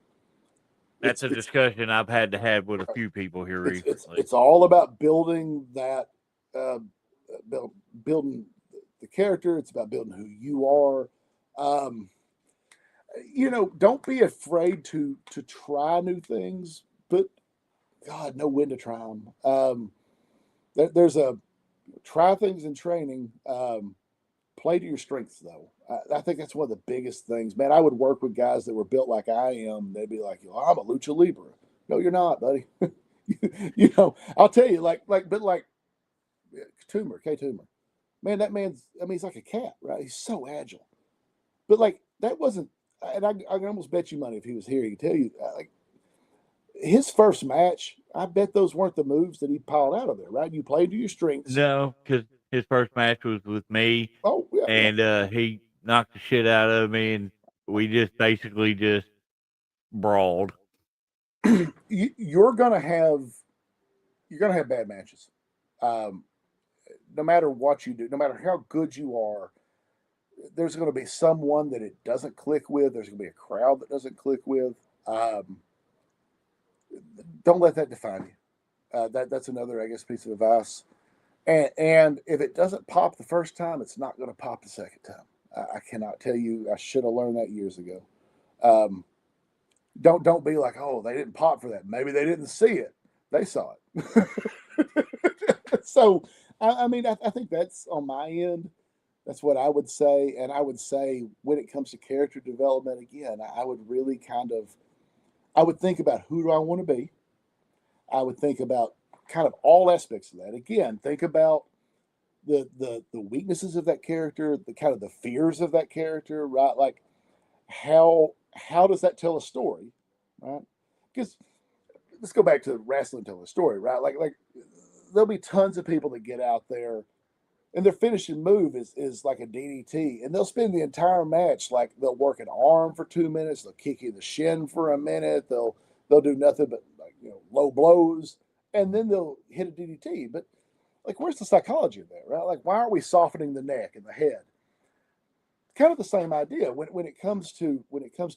That's a discussion I've had to have with a few people here recently. It's all about building that, building the character. It's about building who you are. Don't be afraid to try new things, but God, know when to try them. There's a try things in training. Play to your strengths, though. I think that's one of the biggest things, man. I would work with guys that were built like I am. They'd be like, I'm a lucha libre. No, you're not, buddy. I'll tell you, like Toomer, K. Toomer. Man, that man's, he's like a cat, right? He's so agile. But like, that wasn't, and I almost bet you money if he was here, he'd tell you, like, his first match, I bet those weren't the moves that he piled out of there, right? You played to your strengths. No, because his first match was with me. Oh, yeah. And he knocked the shit out of me, and we just basically just brawled. You're gonna have bad matches. No matter what you do, no matter how good you are, there's going to be someone that it doesn't click with. There's going to be a crowd that doesn't click with. Don't let that define you. That's another, I guess, piece of advice. And if it doesn't pop the first time, it's not going to pop the second time. I cannot tell you. I should have learned that years ago. Don't be like, oh, they didn't pop for that. Maybe they didn't see it. They saw it. So, I think that's on my end. That's what I would say. And I would say when it comes to character development, again, I would really I would think about who do I want to be. I would think about kind of all aspects of that. Again, think about the weaknesses of that character, the kind of the fears of that character, right? Like how does that tell a story, right? Because let's go back to wrestling telling a story, right? Like there'll be tons of people that get out there and their finishing move is like a DDT, and they'll spend the entire match like they'll work an arm for 2 minutes, they'll kick you in the shin for a minute, they'll do nothing but like low blows, and then they'll hit a DDT. But like, where's the psychology in that, right? Like, why aren't we softening the neck and the head? Kind of the same idea when it comes to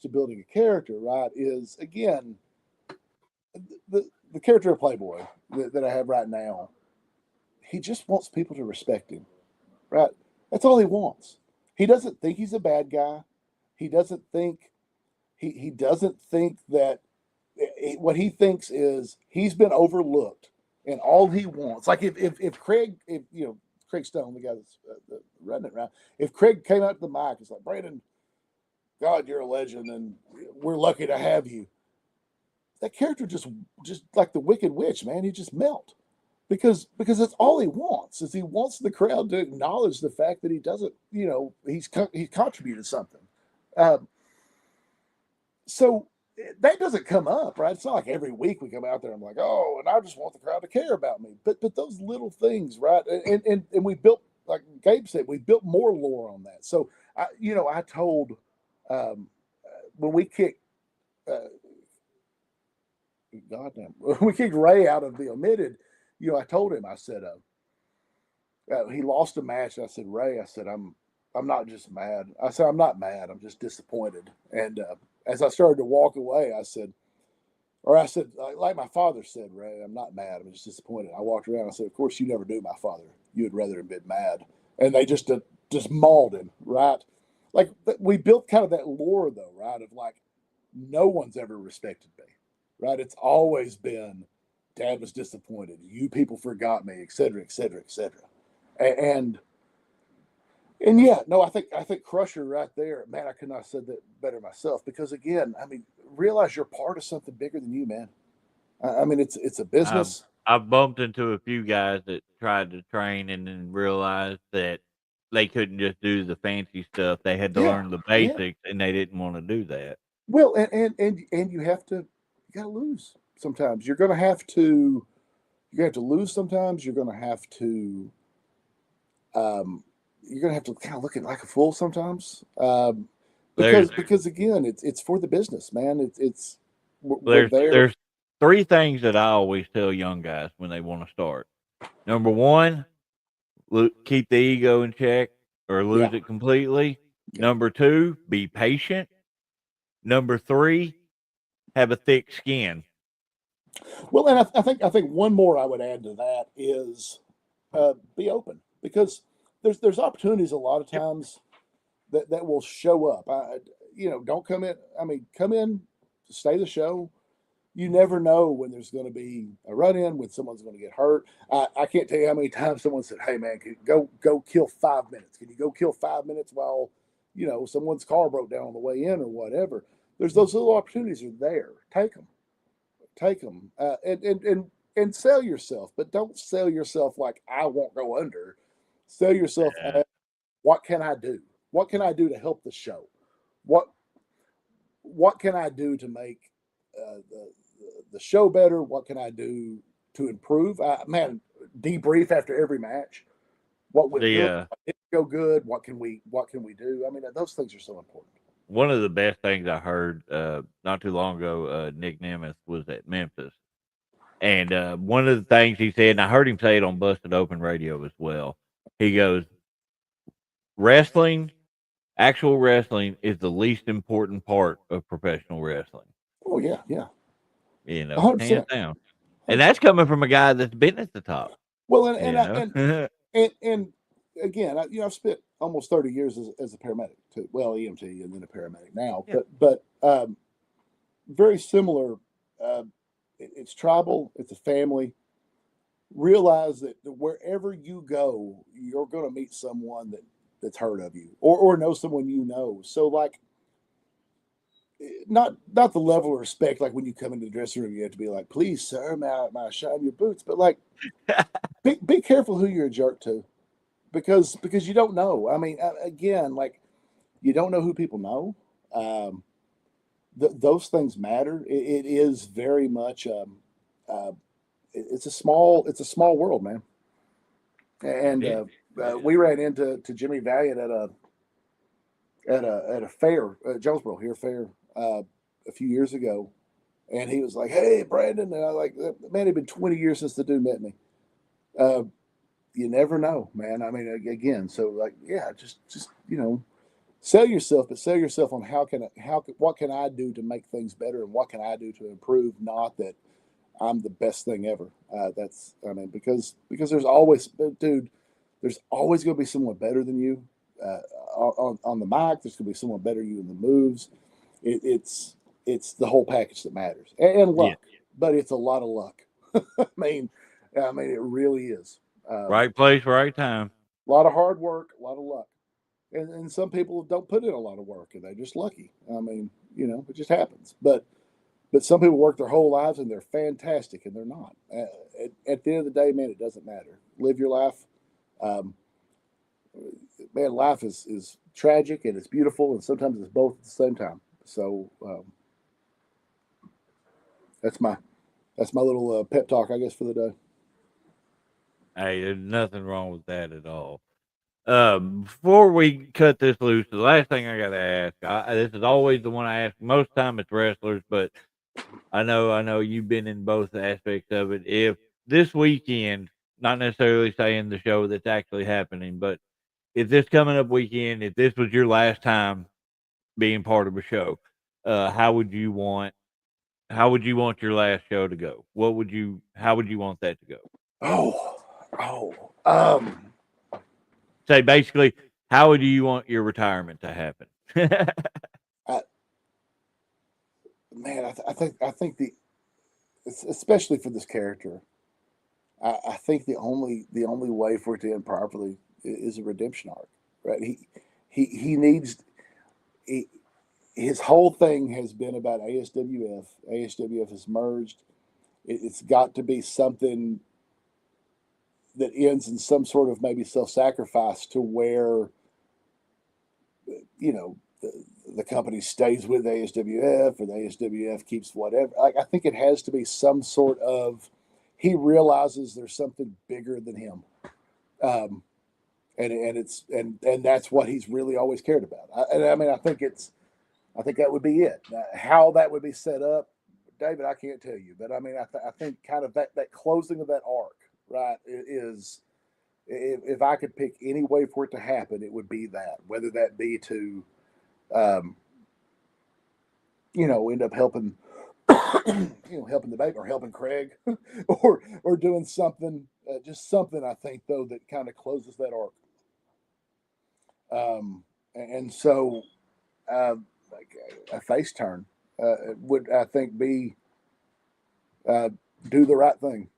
building a character, right? Is again the character of Playboy that I have right now. He just wants people to respect him, right? That's all he wants. He doesn't think he's a bad guy. He doesn't think he doesn't think that what he thinks is he's been overlooked, and all he wants, like if Craig, Craig Stone, the guy that's running it around, if Craig came out to the mic, it's like, Brandon, God, you're a legend, and we're lucky to have you. That character just like the Wicked Witch, man, he just melt. Because that's all he wants is he wants the crowd to acknowledge the fact that he doesn't, he's contributed something. So that doesn't come up, right? It's not like every week we come out there and I'm like, oh, and I just want the crowd to care about me. But those little things, right? And we built, like Gabe said, we built more lore on that. So I told when we kicked we kicked Ray out of the Omitted. I told him, I said, he lost a match. I said, Ray, I said, I'm not just mad. I said, I'm not mad. I'm just disappointed. And as I started to walk away, I said, like my father said, Ray, I'm not mad. I'm just disappointed. I walked around. I said, of course, you never knew my father. You would rather have been mad. And they just mauled him, right? Like we built kind of that lore, though, right? Of like, no one's ever respected me, right? It's always been, Dad was disappointed. You people forgot me, et cetera, et cetera, et cetera. And yeah, no, I think Crusher right there, man, I could not have said that better myself. Because again, I mean, realize you're part of something bigger than you, man. I mean, it's a business. I've bumped into a few guys that tried to train and then realized that they couldn't just do the fancy stuff. They had to learn the basics, and they didn't want to do that. Well, and you gotta lose sometimes. You're gonna have to lose sometimes. You're gonna have to kind of look at like a fool sometimes. Because again, it's for the business, man. There's three things that I always tell young guys when they want to start. Number one, keep the ego in check or lose it completely. Yeah. Number two, be patient. Number three, have a thick skin. Well, and I think one more I would add to that is be open, because there's opportunities a lot of times that will show up. Don't come in. I mean, come in, stay the show. You never know when there's going to be a run-in, when someone's going to get hurt. I can't tell you how many times someone said, "Hey, man, can you go kill 5 minutes? Can you go kill 5 minutes while someone's car broke down on the way in or whatever?" There's those little opportunities are there. Take them, and sell yourself, but don't sell yourself like I won't go under. Sell yourself as, what can I do? What can I do to help the show? What can I do to make the show better? What can I do to improve? Man, debrief after every match. What would go good? What can we do? I mean, those things are so important. One of the best things I heard not too long ago, Nick Nemeth was at Memphis, and one of the things he said, and I heard him say it on Busted Open Radio as well. He goes, actual wrestling is the least important part of professional wrestling. Oh yeah. 100%. Hands down. And that's coming from a guy that's been at the top. Well, and again, I've spent almost 30 years as a paramedic too. Well, EMT and then a paramedic now. Yeah. But very similar. It's tribal. It's a family. Realize that wherever you go, you're going to meet someone that's heard of you or know someone you know. So like, not the level of respect like when you come into the dressing room, you have to be like, please, sir, may I shine your boots? But like, be careful who you're a jerk to, because you don't know. I mean, again, like, you don't know who people know. Those things matter. It is very much it's a small world, man. And we ran into Jimmy Valiant at a fair, Jonesboro here fair, a few years ago, and he was like, "Hey, Brandon," and I like, man, it'd been 20 years since the dude met me. You never know, man. I mean, again, so like, yeah, just sell yourself, but sell yourself on what can I do to make things better, and what can I do to improve. Not that I'm the best thing ever. Because there's always, dude, there's always going to be someone better than you on the mic. There's going to be someone better than you in the moves. It's the whole package that matters, and luck. Yeah. But it's a lot of luck. I mean, it really is. Right place, right time. A lot of hard work, a lot of luck. And some people don't put in a lot of work, and they're just lucky. I mean, it just happens. But some people work their whole lives, and they're fantastic, and they're not. At the end of the day, man, it doesn't matter. Live your life. Man, life is tragic, and it's beautiful, and sometimes it's both at the same time. So that's my little pep talk, I guess, for the day. Hey, there's nothing wrong with that at all. Before we cut this loose, the last thing I got to ask, this is always the one I ask. Most time it's wrestlers, but I know you've been in both aspects of it. If this weekend, not necessarily saying the show that's actually happening, but if this coming up weekend, if this was your last time being part of a show, how would you want your last show to go? How would you want that to go? Say basically, how would you want your retirement to happen? I think especially for this character, I think the only way for it to end properly is a redemption arc, right? He needs his whole thing has been about ASWF. ASWF has merged. It's got to be something that ends in some sort of maybe self-sacrifice to where, the company stays with ASWF or the ASWF keeps whatever. Like, I think it has to be some sort of, he realizes there's something bigger than him. And that's what he's really always cared about. I think that would be it. How that would be set up, David, I can't tell you, but I think kind of that closing of that arc, right, is, if I could pick any way for it to happen, it would be that, whether that be to, end up helping, helping the baby or helping Craig or doing something, just something, I think, though, that kind of closes that arc. And so, like a face turn would, I think, be do the right thing.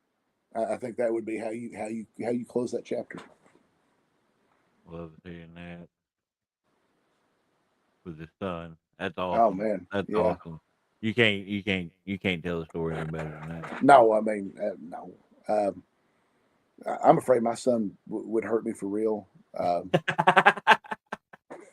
I think that would be how you close that chapter. Love hearing that with his son. That's awesome. Oh man, that's awesome. You can't tell a story any better than that. No, no. I'm afraid my son would hurt me for real.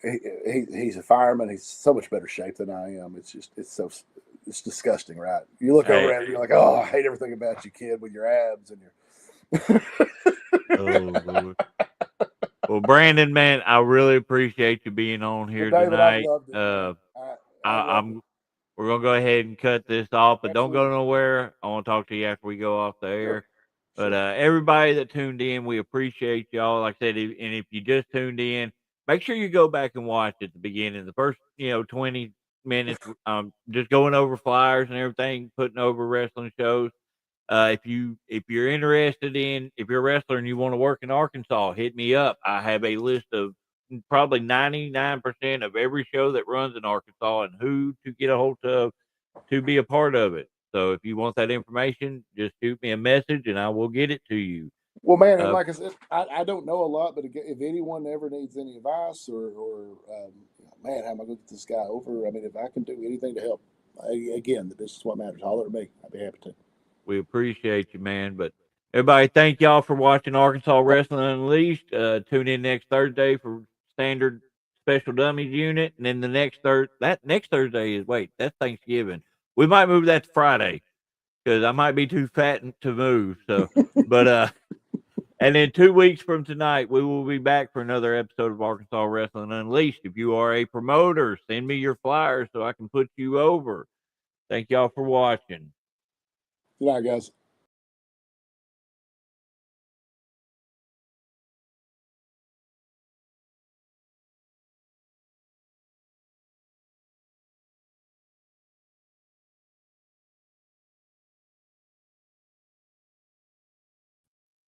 He's a fireman. He's so much better shape than I am. It's disgusting, right? You look over at it, you're like, oh, I hate everything about you, kid, with your abs and your. Oh Lord. Well, Brandon, man, I really appreciate you being on here tonight. We're gonna go ahead and cut this off, but Don't go nowhere. I want to talk to you after we go off the air. Sure. But everybody that tuned in, we appreciate y'all. Like I said, and if you just tuned in, make sure you go back and watch at the beginning, the first 20 minutes, just going over flyers and everything, putting over wrestling shows. If you're interested if you're a wrestler and you want to work in Arkansas, hit me up. I have a list of probably 99% of every show that runs in Arkansas and who to get a hold of to be a part of it. So if you want that information, just shoot me a message and I will get it to you. Well, man, and like I said, I don't know a lot, but if anyone ever needs any advice or man, how am I going to get this guy over? If I can do anything to help, again, this is what matters. Holler at me. I'd be happy to. We appreciate you, man. But everybody, thank y'all for watching Arkansas Wrestling Unleashed. Tune in next Thursday for Standard Special Dummies Unit, and then the next Thursday is that's Thanksgiving. We might move that to Friday. because I might be too fat to move. So, but and then 2 weeks from tonight, we will be back for another episode of Arkansas Wrestling Unleashed. If you are a promoter, send me your flyers so I can put you over. Thank y'all for watching. Good night, guys.